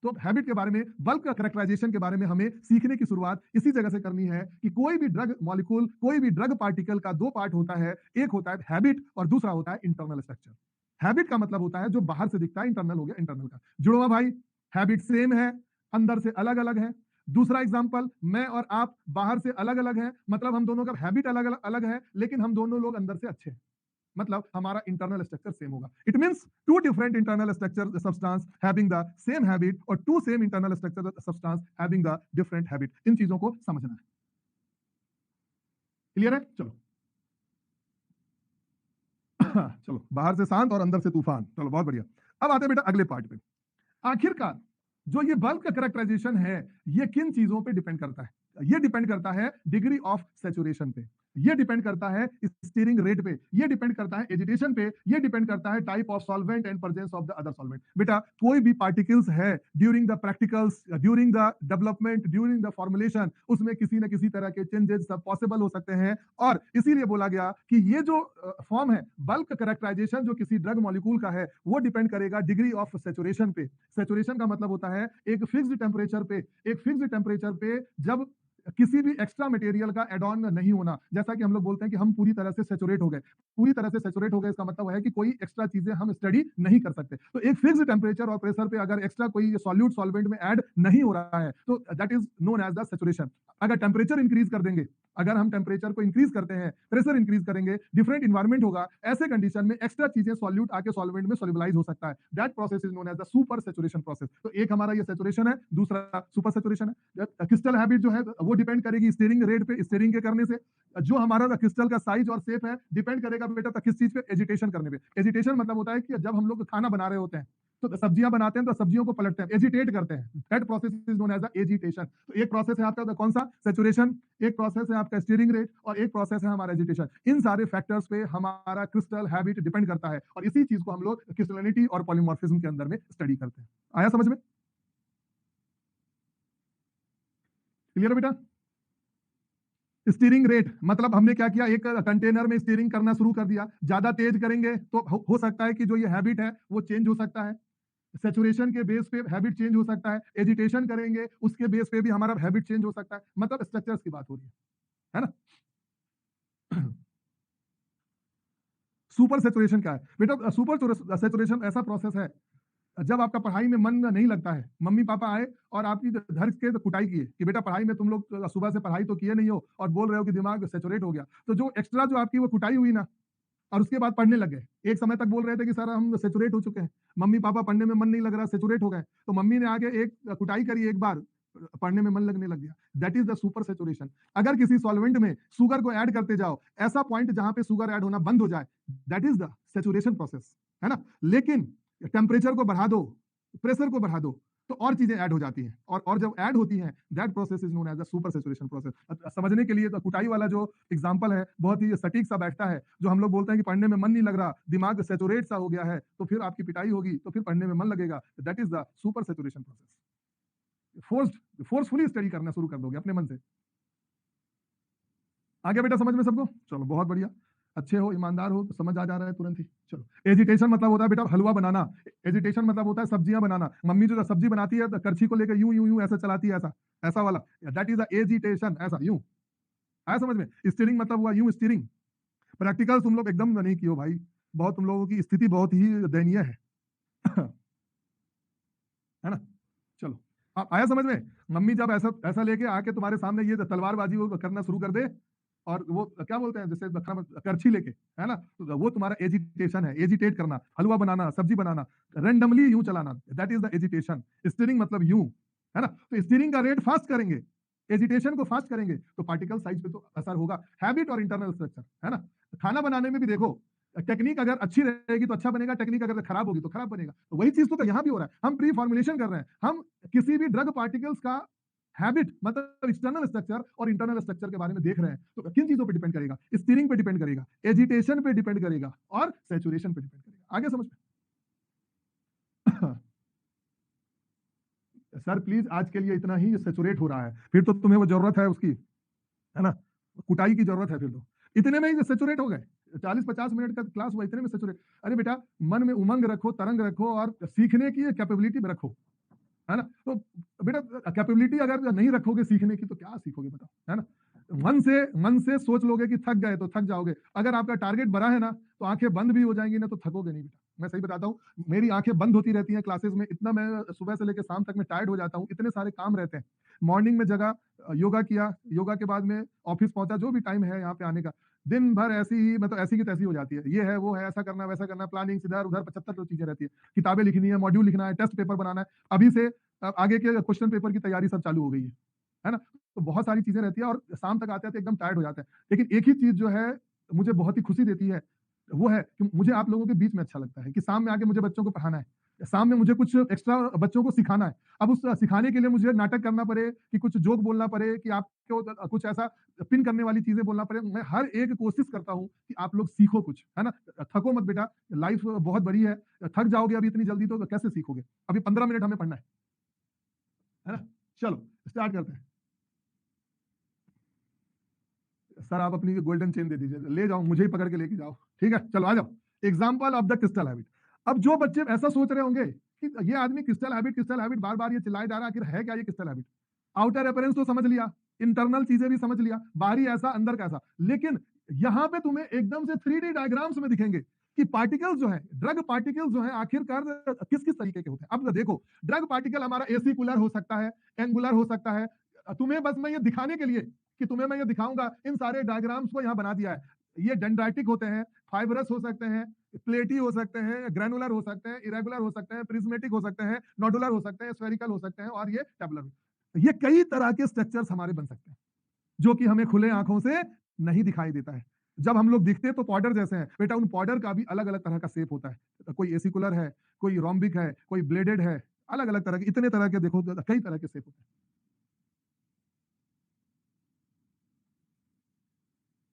S1: तो हैबिट के बारे में, बल्क कैरेक्टराइजेशन के बारे में हमें सीखने की शुरुआत इसी जगह से करनी है कि कोई भी ड्रग मॉलिक्यूल, कोई भी ड्रग पार्टिकल का दो पार्ट होता है। एक होता है हैबिट और दूसरा होता है इंटरनल स्ट्रक्चर। हैबिट का मतलब होता है जो बाहर से दिखता है, इंटरनल हो गया इंटरनल का। जुड़वा भाई हैबिट सेम है, अंदर से अलग अलग है। दूसरा एग्जांपल, मैं और आप बाहर से अलग अलग हैं, मतलब हम दोनों का हैबिट अलग अलग अलग है, लेकिन हम दोनों लोग अंदर से अच्छे हैं, मतलब हमारा इंटरनल स्ट्रक्चर सेम होगा। It means two different internal structure substance having the same habit और two same internal structure substance having the different habit. इन चीजों को समझना है। क्लियर है? चलो चलो, बाहर से शांत और अंदर से तूफान। चलो बहुत बढ़िया। अब आते हैं बेटा अगले पार्ट पे। आखिरकार जो ये बल्क कैरेक्टराइजेशन है, ये किन चीजों पे डिपेंड करता है? ये डिपेंड करता है डिग्री ऑफ सैचुरेशन पे, ये डिपेंड करता है स्टीयरिंग रेट पे, ये डिपेंड करता है एजिटेशन पे, ये डिपेंड करता है type of solvent and presence of the other solvent. बेटा कोई भी पार्टिकल्स है during the practicals, during the development, during the formulation, उसमें किसी न किसी तरह के चेंजेस सब पॉसिबल हो सकते हैं। और इसीलिए बोला गया कि ये जो फॉर्म है बल्क कैरेक्टराइजेशन जो किसी ड्रग मॉलिक्यूल का है, वो डिपेंड करेगा डिग्री ऑफ सैचुरेशन पे। सैचुरेशन का मतलब होता है एक फिक्स्ड टेम्परेचर पे, एक फिक्स्ड टेम्परेचर पे जब किसी भी एक्स्ट्रा मटेरियल का एड ऑन नहीं होना। जैसा कि हम लोग बोलते हैं कि हम पूरी तरह से सैचुरेट हो गए, पूरी तरह से सैचुरेट हो गए, इसका मतलब है कि कोई एक्स्ट्रा चीजें हम स्टडी नहीं कर सकते। तो एक फिक्स्ड टेम्परेचर और प्रेशर पे अगर एक्स्ट्रा कोई सॉल्यूट सॉल्वेंट में ऐड नहीं हो रहा है, तो that is known as the saturation. अगर टेम्परेचर इंक्रीज कर देंगे, अगर हम टेम्परेचर को इंक्रीज करते हैं, प्रेशर इंक्रीज करेंगे, डिफरेंट इन्वायरमेंट होगा, ऐसे कंडीशन में एक्स्ट्रा चीजें सॉल्यूट आके सॉल्वेंट में सोल्यूबलाइज हो सकता है। That process is known as the super saturation process. तो एक हमारा ये सैचुरेशन है, दूसरा सुपर सैचुरेशन है। क्रिस्टल हैबिट जो है वो डिपेंड करेगी स्टीयरिंग रेट पे, स्टीयरिंग के करने से। जो हमारा क्रिस्टल का साइज और शेप है डिपेंड करेगा बेटा किस चीज पे, एजिटेशन करने पे। एजिटेशन मतलब होता है कि जब हम लोग खाना बना रहे होते हैं, तो सब्जियां बनाते हैं तो सब्जियों को पलटते हैं, एजिटेट करते हैं, that process is known as agitation. तो एक प्रोसेस है आपका कौन सा, सेचुरेशन, एक प्रोसेस है आपका स्टीयरिंग रेट, और एक प्रोसेस है हमारा एजिटेशन। इन सारे फैक्टर्स पे हमारा क्रिस्टल हैबिट डिपेंड करता है, और इसी चीज को हम लोग क्रिस्टलिनिटी और पॉलीमॉर्फिज्म के अंदर में स्टडी करते हैं। आया समझ में? क्लियर है बेटा? स्टीयरिंग रेट मतलब हमने क्या किया, एक कंटेनर में स्टीयरिंग करना शुरू कर दिया, ज्यादा तेज करेंगे तो हो सकता है कि जो ये हैबिट है वो चेंज हो सकता है, सेचुरेशन के बेस पे हैबिट चेंज हो सकता है, एजिटेशन करेंगे उसके बेस पे भी हमारा हैबिट चेंज हो सकता है, मतलब स्ट्रक्चर्स की बात हो रही है ना? सुपर सेचुरेशन क्या है बेटा? सुपर सेचुरेशन ऐसा प्रोसेस है जब आपका पढ़ाई में मन नहीं लगता है, मम्मी पापा आए और आपकी घर के कुटाई किए कि बेटा पढ़ाई में तुम लोग सुबह से पढ़ाई तो किए नहीं हो और बोल रहे हो कि दिमाग सेचुरेट हो गया, तो जो एक्स्ट्रा जो आपकी वो कुटाई हुई ना, और उसके बाद पढ़ने लग गए। एक समय तक बोल रहे थे कि सर हम सेचुरेट हो चुके हैं, मम्मी पापा पढ़ने में मन नहीं लग रहा, सेचुरेट हो गए, तो मम्मी ने आगे एक कुटाई करी, एक बार पढ़ने में मन लगने लग गया। That is the super saturation. अगर किसी सॉल्वेंट में शुगर को ऐड करते जाओ, ऐसा पॉइंट जहां पे शुगर ऐड होना बंद हो जाए, that is the saturation process, है ना? लेकिन टेम्परेचर को बढ़ा दो, प्रेशर को बढ़ा दो, तो और चीजें ऐड हो जाती हैं, और जब ऐड होती हैं, that process is known as the super saturation process. समझने के लिए तो कुटाई वाला जो एग्जांपल है बहुत ही सटीक सा बैठता है। जो हम लोग बोलते हैं कि पढ़ने में मन नहीं लग रहा, दिमाग सेचुरेट सा हो गया है, तो फिर आपकी पिटाई होगी, तो फिर पढ़ने में मन लगेगा, that is the super saturation process. Forcefully study करना शुरू कर दोगे अपने मन से। आगे बेटा समझ में सबको? चलो बहुत बढ़िया, अच्छे हो, ईमानदार हो, तो समझ आ जा रहा है तुरंत ही। चलो, एजिटेशन मतलब होता है बेटा हलवा बनाना, एजिटेशन मतलब होता है सब्जियां बनाना। मम्मी जो सब्जी बनाती है तो करछी को लेकर यूं यूं यूं ऐसा चलाती है, ऐसा ऐसा वाला, दैट इज एजिटेशन, ऐसा यूं। आया समझ में? स्टीयरिंग मतलब हुआ यूं स्टीयरिंग। प्रैक्टिकल तुम लोग एकदम नहीं कियो भाई, बहुत तुम लोगों की स्थिति बहुत ही दयनीय है। है ना? चलो, अब आया समझ में? मम्मी जब ऐसा ऐसा लेके आके तुम्हारे सामने ये तलवारबाजी वो करना शुरू कर दे, और वो क्या बोलते हैं जैसे करछी लेके, है ना, तो वो तुम्हारा एजिटेशन है, एजिटेट करना, हलवा बनाना, सब्जी बनाना, रेंडमली यूं चलाना, that is the agitation. Steering मतलब यूं, है ना? तो स्टीयरिंग का रेट फास्ट करेंगे, एजिटेशन को फास्ट करेंगे, तो पार्टिकल साइज पे तो असर होगा, हैबिट और इंटरनल स्ट्रक्चर, है ना? खाना बनाने में भी देखो, टेक्निक अगर अच्छी रहेगी तो अच्छा बनेगा, टेक्निक अगर खराब होगी तो खराब बनेगा। तो वही चीज तो यहाँ भी हो रहा है, हम प्री फॉर्मुलेशन कर रहे हैं, हम किसी भी ड्रग पार्टिकल्स का हैबिट मतलब एक्सटर्नल स्ट्रक्चर और इंटरनल स्ट्रक्चर के बारे में देख रहे हैं। तो किन चीजों पे डिपेंड करेगा? स्टीयरिंग पे डिपेंड करेगा, एजिटेशन पे डिपेंड करेगा, और सैचुरेशन पे डिपेंड करेगा। आगे समझ में? सर प्लीज आज के लिए इतना ही, सैचुरेट हो रहा है, फिर तो तुम्हें वो जरूरत है उसकी, है ना, कुटाई की जरूरत है, फिर तो इतने में ही सेचुरेट हो गए। 40-50 मिनट का क्लास हुआ, इतने में सेचुरेट। अरे बेटा, मन में उमंग रखो, तरंग रखो, और सीखने की कैपेबिलिटी में रखो, है ना? तो बेटा कैपेबिलिटी अगर नहीं रखोगे सीखने की तो क्या सीखोगे बताओ, है ना? मन से सोच लोगे कि थक गए तो थक जाओगे। अगर आपका टारगेट बड़ा है ना, तो आंखें बंद भी हो जाएंगी ना, तो थकोगे नहीं बेटा। मैं सही बताता हूँ, मेरी आंखें बंद होती रहती हैं क्लासेस में, इतना मैं सुबह से लेकर शाम तक में टायर्ड हो जाता हूँ, इतने सारे काम रहते हैं। मॉर्निंग में जगह, योगा किया, योगा के बाद में ऑफिस पहुंचा, जो भी टाइम है यहाँ पे आने का, दिन भर ऐसी ही मतलब ऐसी की तैसी हो जाती है, ये है वो है, ऐसा करना वैसा करना, प्लानिंग इधर उधर 75 चीजें रहती है, किताबें लिखनी है, मॉड्यूल लिखना है, टेस्ट पेपर बनाना है, अभी से आगे के क्वेश्चन पेपर की तैयारी सब चालू हो गई है ना? तो बहुत सारी चीजें रहती है, और शाम तक आते आते एकदम टायर्ड हो जाते हैं। लेकिन एक ही चीज जो है मुझे बहुत ही खुशी देती है, वो है कि मुझे आप लोगों के बीच में अच्छा लगता है कि शाम में आके मुझे बच्चों को पढ़ाना है, शाम में मुझे कुछ एक्स्ट्रा बच्चों को सिखाना है। अब उस सिखाने के लिए मुझे नाटक करना पड़े, कि कुछ जोक बोलना पड़े, कि आपको कुछ ऐसा पिन करने वाली चीजें बोलना पड़े, मैं हर एक कोशिश करता हूँ कि आप लोग सीखो कुछ, है ना? थको मत बेटा, लाइफ बहुत बड़ी है, थक जाओगे अभी इतनी जल्दी तो कैसे सीखोगे? अभी 15 मिनट हमें पढ़ना है ना? चलो स्टार्ट करते हैं। सर आप अपनी गोल्डन चेन दे दीजिए, ले जाओ, मुझे ही पकड़ के लेके जाओ, ठीक है? चलो आ जाओ। Example of the crystal habit. अब जो बच्चे ऐसा सोच रहे होंगे कि ये आदमी क्रिस्टल हैबिट बार बार ये चिल्लाए जा रहा है, आखिर है क्या ये क्रिस्टल हैबिट? आउटर अपेरेंस तो समझ लिया, इंटरनल चीजें भी समझ लिया, बाहरी ऐसा अंदर कैसा, लेकिन यहां पे तुम्हें एकदम से 3D डायग्राम्स में दिखेंगे कि पार्टिकल्स जो है, ड्रग पार्टिकल्स जो है, आखिरकार किस किस तरीके के होते हैं। अब देखो, ड्रग पार्टिकल हमारा एसिकुलर हो सकता है, एंगुलर हो सकता है। तुम्हें बस मैं ये दिखाने के लिए कि तुम्हें मैं ये दिखाऊंगा, इन सारे डायग्राम्स को यहाँ बना दिया है। ये डेंड्राइटिक होते हैं, फाइब्रस हो सकते हैं, प्लेटी हो सकते हैं, ग्रैनुलर हो सकते हैं, इरेगुलर हो सकते हैं, प्रिज्मेटिक हो सकते हैं, नोडुलर हो सकते हैं, स्फेरिकल हो सकते हैं, और ये टेबुलर। ये कई तरह के स्ट्रक्चर्स हमारे बन सकते हैं, जो कि हमें खुले आंखों से नहीं दिखाई देता है। जब हम लोग दिखते हैं तो पाउडर जैसे हैं बेटा, उन पाउडर का भी अलग अलग तरह का शेप होता है। कोई एसिकुलर है, कोई रोम्बिक है, कोई ब्लेडेड है, अलग अलग तरह के, इतने तरह के देखो कई तरह के शेप होते हैं।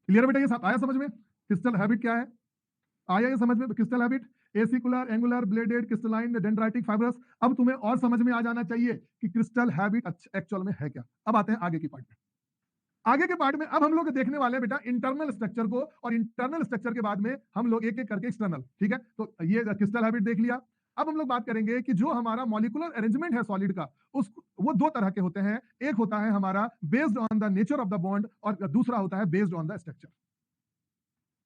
S1: क्लियर बेटा? ये सब आया समझ में? क्रिस्टल हैबिट क्या है? आया ये समझ में? Crystal habit, acicular, angular, bladed, crystalline, dendritic, fibrous. अब तुम्हें और समझ में आ जाना चाहिए कि क्रिस्टल हैबिट एक्चुअल में है क्या। अब आते हैं आगे की पार्ट में। आगे के पार्ट में अब हम लोग देखने वाले हैं बेटा इंटरनल स्ट्रक्चर को, और इंटरनल स्ट्रक्चर के बाद में हम लोग एक एक करके एक्सटर्नल, ठीक है? तो ये क्रिस्टल हैबिट देख लिया। अब हम लोग बात करेंगे कि जो हमारा मॉलिक्यूलर अरेंजमेंट है सॉलिड का, उस वो दो तरह के होते हैं। एक होता है हमारा based on the nature of the bond, और दूसरा होता है बेस्ड ऑन द स्ट्रक्चर।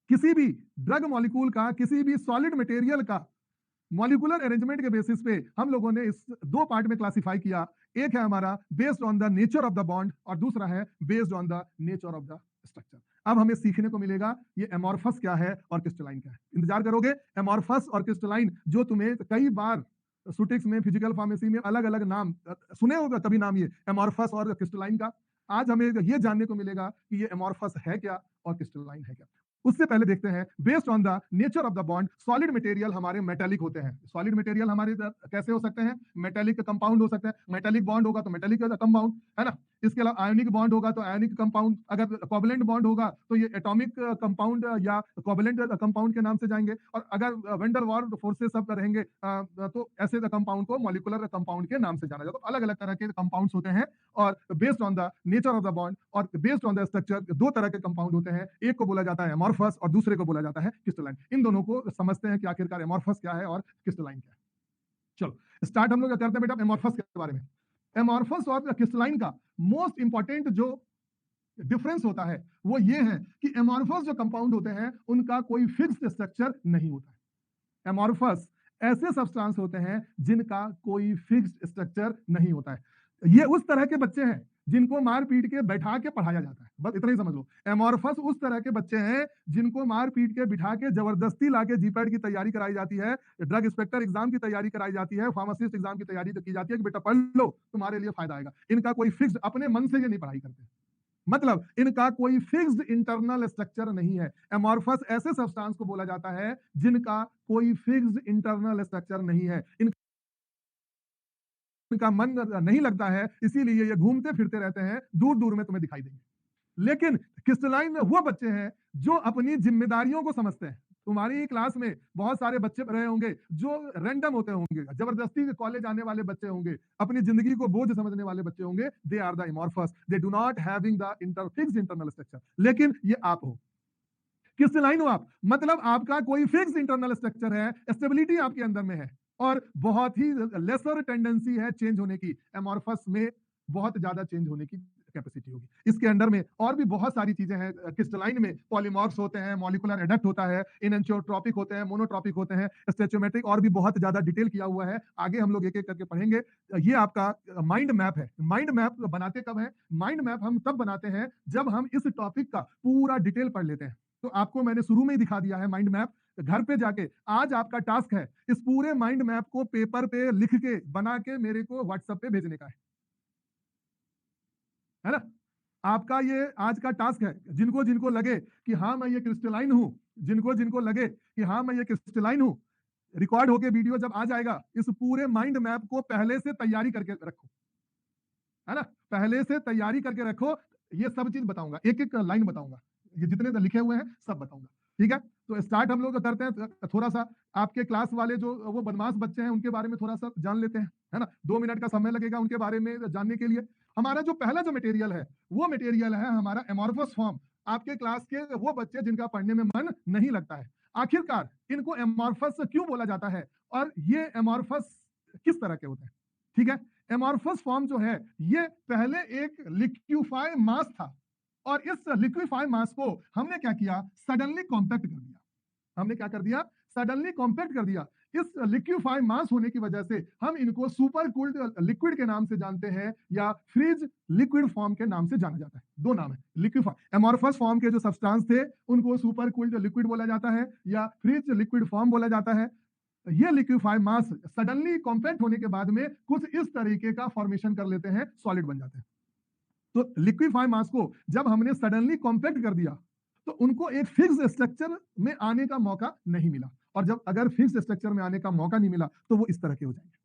S1: किसी भी ड्रग मॉलिक्यूल का, किसी भी सॉलिड मटेरियल का मॉलिक्यूलर अरेंजमेंट के बेसिस पे हम लोगों ने इस दो पार्ट में क्लासिफाई किया। एक है हमारा based on the nature of the bond, और दूसरा है based on the nature of the structure. अब हमें सीखने को मिलेगा ये एमॉर्फस क्या है और क्रिस्टलाइन क्या है। इंतजार करोगे? एमॉर्फस और क्रिस्टलाइन जो तुम्हें कई बार सुटिक्स में, फिजिकल फार्मेसी में अलग अलग नाम सुने होगा, कभी नाम ये एमॉर्फस और क्रिस्टलाइन का। आज हमें ये जानने को मिलेगा कि ये एमॉर्फस है क्या और क्रिस्टलाइन है क्या। उससे पहले देखते हैं based on the nature of the bond, solid material हमारे मेटेलिक होते हैं। सॉलिड मटेरियल हमारे कैसे हो सकते हैं? मेटेलिक कंपाउंड हो सकते हैं। मेटेलिक बॉन्ड होगा तो मेटेलिक कंपाउंड, है ना? इसके अलावा आयोनिक बॉन्ड होगा तो आयोनिक कंपाउंड, अगर कोवलेंट बॉन्ड होगा तो ये एटॉमिक कंपाउंड या कोवलेंट कंपाउंड के नाम से जाएंगे, और अगर वेंडर वॉर फोर्सेस सब रहेंगे तो ऐसे कंपाउंड को मॉलिक्यूलर कंपाउंड के नाम से जाना जाता है। तो अलग अलग तरह के कंपाउंड्स होते हैं, और based on the nature of the bond और बेस्ड ऑन द स्ट्रक्चर दो तरह के कंपाउंड होते हैं। एक को बोला जाता है एमॉर्फस और दूसरे को बोला जाता है क्रिस्टलाइन। इन दोनों को समझते हैं कि आखिरकार एमॉर्फस क्या है और क्रिस्टलाइन क्या है। चलो स्टार्ट हम लोग करते हैं बेटा एमॉर्फस के बारे में। एमॉर्फस और क्रिस्टलाइन का मोस्ट इंपॉर्टेंट जो डिफरेंस होता है वो ये है कि एमॉर्फस जो कंपाउंड होते हैं उनका कोई फिक्स्ड स्ट्रक्चर नहीं होता है। एमॉर्फस ऐसे सब्सटेंस होते हैं जिनका कोई फिक्स्ड स्ट्रक्चर नहीं होता है। ये उस तरह के बच्चे हैं जिनको मार पीट के बैठा के पढ़ाया जाता है, बस इतना ही समझ लो। एमॉर्फस उस तरह के बच्चे हैं जिनको मार पीट के बिठा के जबरदस्ती लाके जीपैट की तैयारी कराई जाती है, ड्रग इंस्पेक्टर एग्जाम की तैयारी कराई जाती है, फार्मासिस्ट एग्जाम की तैयारी की जाती है कि बेटा पढ़ लो तुम्हारे लिए फायदा आएगा। इनका कोई फिक्स्ड, अपने मन से ये नहीं पढ़ाई करते, मतलब इनका कोई फिक्स्ड इंटरनल स्ट्रक्चर नहीं है। एमॉर्फस ऐसे सब्सटेंस को बोला जाता है जिनका कोई फिक्स्ड इंटरनल स्ट्रक्चर नहीं है। इनका मन नहीं लगता है, इसीलिए ये घूमते फिरते रहते हैं, दूर दूर में तुम्हें दिखाई देंगे। लेकिन क्रिस्टलाइन में वो बच्चे हैं जो अपनी जिम्मेदारियों को समझते हैं। तुम्हारी क्लास में बहुत सारे बच्चे रहे होंगे जो रैंडम होते होंगे, जबरदस्ती कॉलेज आने वाले बच्चे होंगे, अपनी जिंदगी को बोझ समझने वाले बच्चे होंगे। They are the amorphous, they do not having the fixed internal structure. लेकिन ये आप हो, क्रिस्टलाइन हो आप, मतलब आपका कोई फिक्स्ड इंटरनल स्ट्रक्चर है, स्टेबिलिटी आपके अंदर में है, और बहुत ही लेसर टेंडेंसी है चेंज होने की। एमॉर्फस में बहुत ज्यादा चेंज होने की कैपेसिटी होगी। इसके अंदर में और भी बहुत सारी चीजें हैं। क्रिस्टलाइन में पॉलीमॉर्फ्स होते हैं, मॉलिक्यूलर एडक्ट होता है, इनएंटियोट्रॉपिक होते हैं, मोनोट्रॉपिक होते हैं, स्टैचोमेट्रिक, और भी बहुत ज्यादा डिटेल किया हुआ है। आगे हम लोग एक एक करके पढ़ेंगे। ये आपका माइंड मैप है। माइंड मैप बनाते कब है? माइंड मैप हम तब बनाते हैं जब हम इस टॉपिक का पूरा डिटेल पढ़ लेते हैं। तो आपको मैंने शुरू में ही दिखा दिया है माइंड मैप। घर पे जाके आज आपका टास्क है इस पूरे माइंड मैप को पेपर पे लिख के बना के मेरे को व्हाट्सएप पे भेजने का है ना? आपका ये आज का टास्क है। जिनको जिनको लगे कि हाँ मैं ये क्रिस्टलाइन हूं, जिनको जिनको लगे कि हाँ मैं ये क्रिस्टलाइन हूं, रिकॉर्ड होके वीडियो जब आ जाएगा, इस पूरे माइंड मैप को पहले से तैयारी करके रखो, है ना? पहले से तैयारी करके रखो। ये सब चीज बताऊंगा, एक एक लाइन बताऊंगा, ये जितने लिखे हुए हैं सब बताऊंगा, ठीक है? तो स्टार्ट हम लोग करते हैं। थोड़ा सा आपके क्लास वाले जो वो बदमाश बच्चे हैं उनके बारे में थोड़ा सा जान लेते हैं, है ना? 2 मिनट का समय लगेगा उनके बारे में जानने के लिए। हमारा जो पहला जो मटेरियल है वो मटेरियल है हमारा एमॉर्फस फॉर्म। आपके क्लास के वो बच्चे जिनका पढ़ने में मन नहीं लगता है, आखिरकार इनको एमॉर्फस क्यों बोला जाता है और ये एमॉर्फस किस तरह के होते हैं, ठीक है? एमॉर्फस फॉर्म जो है ये पहले एक लिक्विफाई मास था, और इस लिक्विफाई मास को हमने क्या किया? सडनली कॉम्पैक्ट कर दिया। हमने क्या कर दिया? सडनली कॉम्पैक्ट कर दिया। इस लिक्विफाई मास होने की वजह से हम इनको सुपर कूल्ड लिक्विड के नाम से जानते हैं, या फ्रीज लिक्विड फॉर्म के नाम से जाना जाता है। दो नाम है लिक्विफाई। एमॉर्फस फॉर्म के जो सब्सटेंस थे उनको सुपर कूल्ड लिक्विड बोला जाता है या फ्रीज लिक्विड फॉर्म बोला जाता है। ये लिक्विफाई मास सडनली कॉम्पैक्ट होने के बाद में कुछ इस तरीके का फॉर्मेशन कर लेते हैं, सॉलिड बन जाते हैं। तो लिक्विफाई मास को जब हमने सडनली कॉम्पैक्ट कर दिया तो उनको एक फिक्स स्ट्रक्चर में आने का मौका नहीं मिला, और जब अगर फिक्स स्ट्रक्चर में आने का मौका नहीं मिला तो वो इस तरह के हो जाएंगे।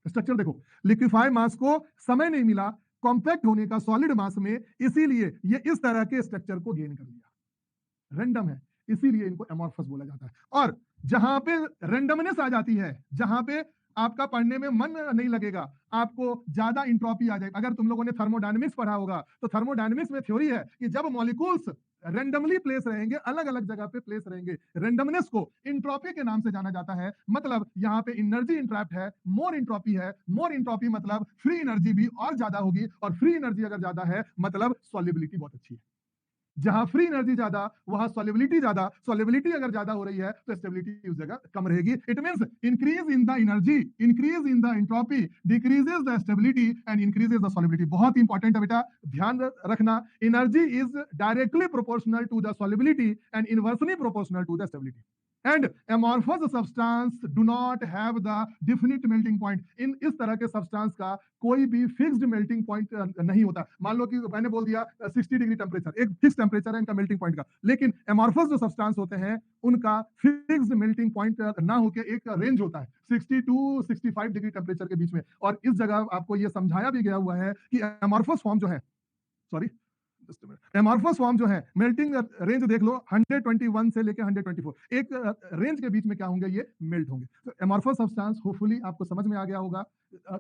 S1: स्ट्रक्चर देखो, लिक्विफाई मास को समय नहीं मिला कॉम्पैक्ट होने का सॉलिड मास में, इसीलिए ये इस तरह के स्ट्रक्चर को गेन कर लिया। रैंडम है, इसीलिए इनको एमॉर्फस बोला जाता है। और जहां पे रैंडमनेस आ जाती है, जहां पे आपका पढ़ने में मन नहीं लगेगा, आपको ज्यादा इंट्रोपी आ जाएगी। अगर तुम लोगों ने थर्मोडायनेमिक्स पढ़ा होगा तो थर्मोडायनेमिक्स में थ्योरी है कि जब मॉलिक्यूल्स रेंडमली प्लेस रहेंगे, अलग अलग जगह पे प्लेस रहेंगे, रेंडमनेस को इंट्रोपी के नाम से जाना जाता है। मतलब यहाँ पे एनर्जी इंट्रैप्ट है, मोर इंट्रोपी है। मोर इंट्रोपी मतलब फ्री एनर्जी भी और ज्यादा होगी, और फ्री एनर्जी अगर ज्यादा है मतलब सॉल्युबिलिटी बहुत अच्छी है। जहां फ्री एनर्जी ज्यादा वहां सॉल्युबिलिटी ज्यादा, सॉल्युबिलिटी अगर ज्यादा हो रही है तो स्टेबिलिटी उस जगह कम रहेगी। It means increase in the energy, increase in the entropy decreases the stability and increases the solubility. बहुत इंपॉर्टेंट है बेटा, ध्यान रखना। Energy is directly proportional to the solubility and inversely proportional to the stability. And amorphous substance do not have the definite melting point। इन इस तरह के सब्सटेंस का कोई भी फिक्स्ड मेल्टिंग पॉइंट नहीं होता। मान लो कि मैंने बोल दिया 60 डिग्री टेम्परेचर, एक फिक्स टेम्परेचर है इनका मेल्टिंग पॉइंट का, लेकिन amorphous जो सब्सटेंस होते हैं उनका फिक्स्ड मेल्टिंग पॉइंट ना होकर एक रेंज होता है 60 टू 65 डिग्री टेम्परेचर के बीच में। और इस जगह आपको यह समझाया भी गया हुआ है कि amorphous फॉर्म जो है, सॉरी एमॉर्फस फॉर्म जो है, मेल्टिंग रेंज देख लो 121 से लेकर 124, एक रेंज के बीच में क्या होंगे, ये मेल्ट होंगे। तो एमॉर्फस सब्सटेंस होपफुली आपको समझ में आ गया होगा।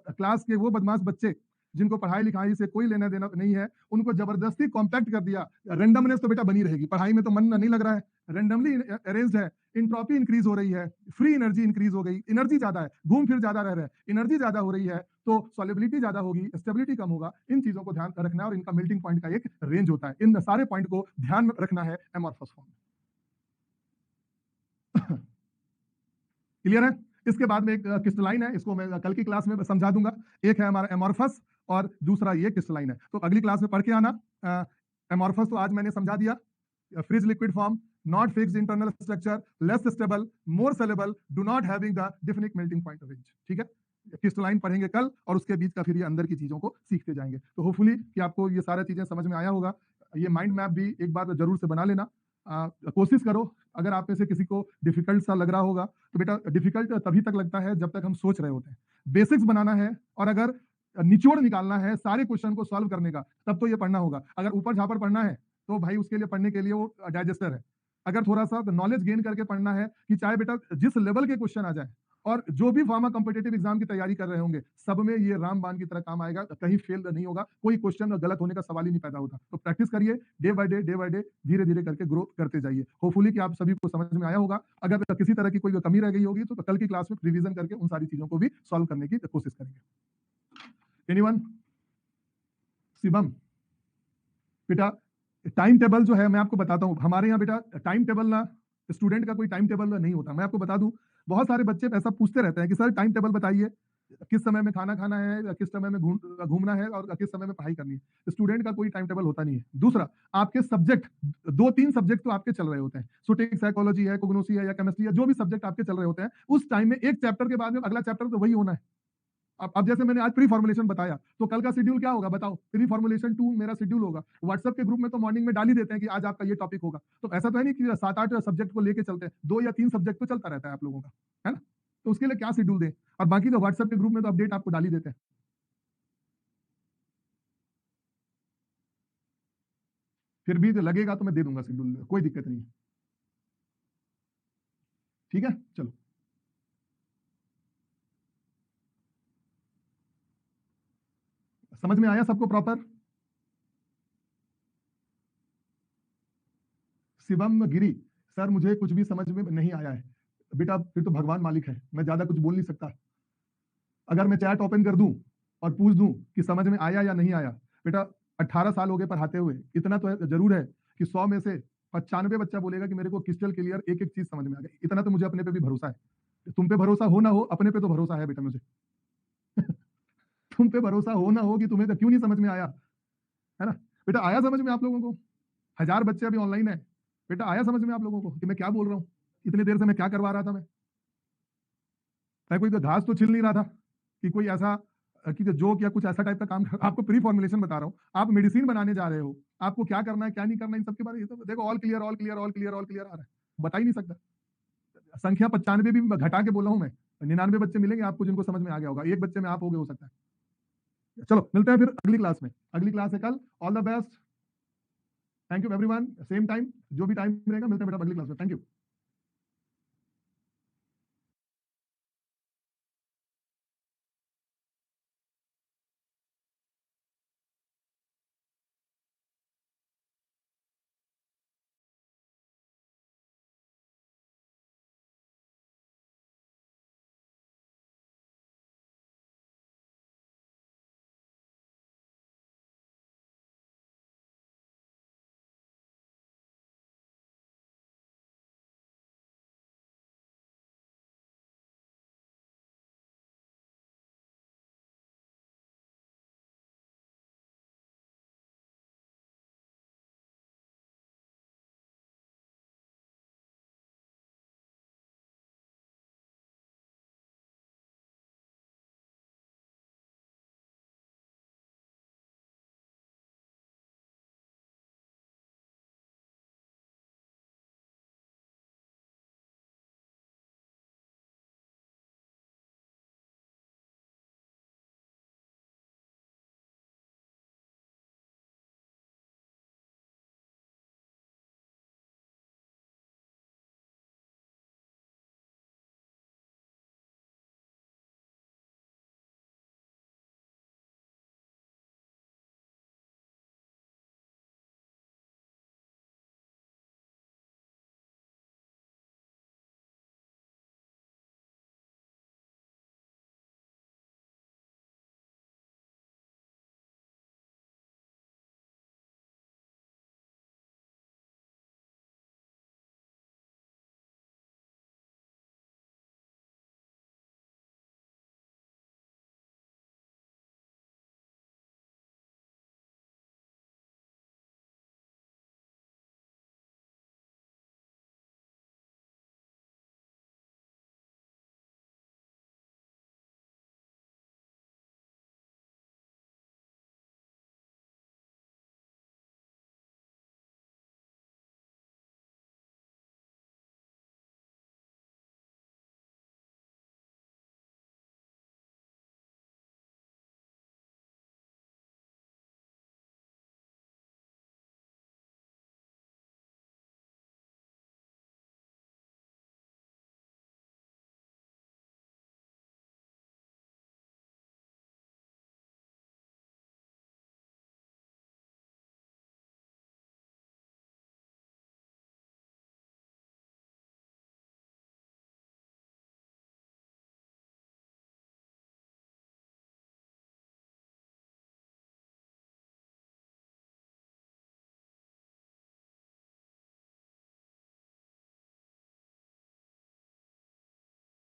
S1: क्लास के वो बदमाश बच्चे जिनको पढ़ाई लिखाई से कोई लेना देना नहीं है, उनको जबरदस्ती कॉम्पैक्ट कर दिया। रेंडमनेस तो बेटा बनी रहेगी, पढ़ाई में तो मन नहीं लग रहा है, रेंडमली अरेंज्ड है, इंट्रोपी इंक्रीज हो रही है, फ्री एनर्जी इंक्रीज हो गई, एनर्जी ज्यादा है, घूम फिर ज्यादा रह रहे हैं, एनर्जी ज्यादा हो रही है तो सॉल्युबिलिटी ज्यादा होगी, स्टेबिलिटी कम होगा। इन चीजों को ध्यान रखना है, और इनका मेल्टिंग पॉइंट का एक रेंज होता है। इन सारे पॉइंट को ध्यान में रखना है एमॉर्फस फॉर्म। क्लियर है? इसके बाद में एक क्रिस्टलाइन है, इसको मैं कल की क्लास में समझा दूंगा। एक है हमारा एमॉर्फस और दूसरा ये क्रिस्टलाइन है, तो अगली क्लास में पढ़ के आना। एमॉर्फस तो आज मैंने समझा दिया, freeze liquid form, not fixed internal structure, less stable, more soluble, do not having the definite melting point range. ठीक है, क्रिस्टलाइन पढ़ेंगे कल, और उसके बीच का फिर ये अंदर की चीजों को सीखते जाएंगे। तो होपफुली कि आपको ये सारी चीजें समझ में आया होगा। ये माइंड मैप भी एक बार जरूर से बना लेना, कोशिश करो। अगर आप में से किसी को डिफिकल्ट सा लग रहा होगा तो बेटा डिफिकल्ट तभी तक लगता है जब तक हम सोच रहे होते हैं। बेसिक्स बनाना है, और अगर निचोड़ निकालना है सारे क्वेश्चन को सॉल्व करने का, तब तो ये पढ़ना होगा। अगर ऊपर झापर पढ़ना है तो भाई उसके लिए पढ़ने के लिए वो डाइजेस्टर है। अगर थोड़ा सा नॉलेज गेन करके पढ़ना है, कि चाहे बेटा जिस लेवल के क्वेश्चन आ जाए, और जो भी फार्मा कॉम्पिटिटिव एग्जाम की तैयारी कर रहे होंगे, सब में ये रामबाण की तरह काम आएगा, कहीं फेल नहीं होगा, कोई क्वेश्चन गलत होने का सवाल ही नहीं पैदा होता। तो प्रैक्टिस करिए, डे बाय डे धीरे धीरे करके ग्रो करते जाइए। होपफुली कि आप सभी को समझ में आया होगा। अगर किसी तरह की कोई कमी रह गई होगी तो कल की क्लास में रिवीजन करके उन सारी चीजों को भी सॉल्व करने की कोशिश करेंगे। एनीवन? शिवम बेटा, टाइम टेबल जो है मैं आपको बताता हूँ। हमारे यहाँ बेटा टाइम टेबल ना, स्टूडेंट का कोई टाइम टेबल नहीं होता। मैं आपको बता दूं, बहुत सारे बच्चे ऐसा पूछते रहते हैं कि सर टाइम टेबल बताइए, किस समय में खाना खाना है, या किस समय में घूमना है, और किस समय में पढ़ाई करनी है। स्टूडेंट का कोई टाइम टेबल होता नहीं है। दूसरा, आपके सब्जेक्ट, 2-3 सब्जेक्ट तो आपके चल रहे होते हैं, सुटेक साइकोलॉजी है, कोग्नोसी है, या केमिस्ट्री है, जो भी सब्जेक्ट आपके चल रहे होते हैं, उस टाइम में एक चैप्टर के बाद में अगला चैप्टर तो वही होना है। अब जैसे मैंने आज प्री फॉर्मुलेशन बताया, तो कल का शेड्यूल क्या होगा बताओ? प्री फॉर्मुलेशन 2 मेरा शेड्यूल होगा। व्हाट्सएप के ग्रुप में तो मॉर्निंग में डाल ही देते हैं कि आज आपका ये टॉपिक होगा। तो ऐसा तो है नहीं कि 7-8 सब्जेक्ट को लेके चलते हैं, 2 या 3 सब्जेक्ट तो चलता रहता है आप लोगों का, है ना? तो उसके लिए क्या शेड्यूल दें? और बाकी तो व्हाट्सएप के ग्रुप में तो अपडेट आपको डाल ही देते हैं। फिर भी तो लगेगा तो मैं दे दूंगा शेड्यूल, कोई दिक्कत नहीं है। ठीक है, चलो। समझ में आया सबको प्रॉपर? शिवम गिरी, सर मुझे कुछ भी समझ में नहीं आया है। बेटा फिर तो भगवान मालिक है, मैं ज्यादा कुछ बोल नहीं सकता। अगर मैं चैट ओपन कर दूं और पूछ दूं कि समझ में आया या नहीं आया, बेटा 18 साल हो गए पढ़ाते हुए, इतना तो जरूर है कि 100 में से 95 बच्चा बोलेगा कि मेरे को क्रिस्टल क्लियर एक एक चीज समझ में आ गई। इतना तो मुझे अपने पे भी भरोसा है। तुम पे भरोसा हो ना हो, अपने पे तो भरोसा है बेटा मुझे। तुम पे भरोसा हो ना हो कि तुम्हें तो क्यों नहीं समझ में आया, है ना? बेटा आया समझ में आप लोगों को? 1000 बच्चे अभी ऑनलाइन है, बेटा आया समझ में आप लोगों को कि मैं क्या बोल रहा हूँ? इतनी देर से मैं क्या करवा रहा था? मैं कोई तो घास तो छिल नहीं रहा था कि कोई ऐसा कि जोक या कुछ ऐसा टाइप का काम आपको प्री फॉर्मुलेशन बता रहा हूँ। आप मेडिसिन बनाने जा रहे हो, आपको क्या करना है क्या नहीं करना है इन सब के बारे में, तो देखो all clear all clear all clear all clear आ रहा है, बता ही नहीं सकता। संख्या 95 भी घटा के बोला हूं मैं, 99 बच्चे मिलेंगे आपको जिनको समझ में आ गया होगा, एक बच्चे में आप हो गए हो सकता है। चलो मिलते हैं फिर अगली क्लास में, अगली क्लास है कल। All the best, thank you everyone, same time जो भी टाइम रहेगा मिलते हैं बेटा अगली क्लास में, थैंक यू।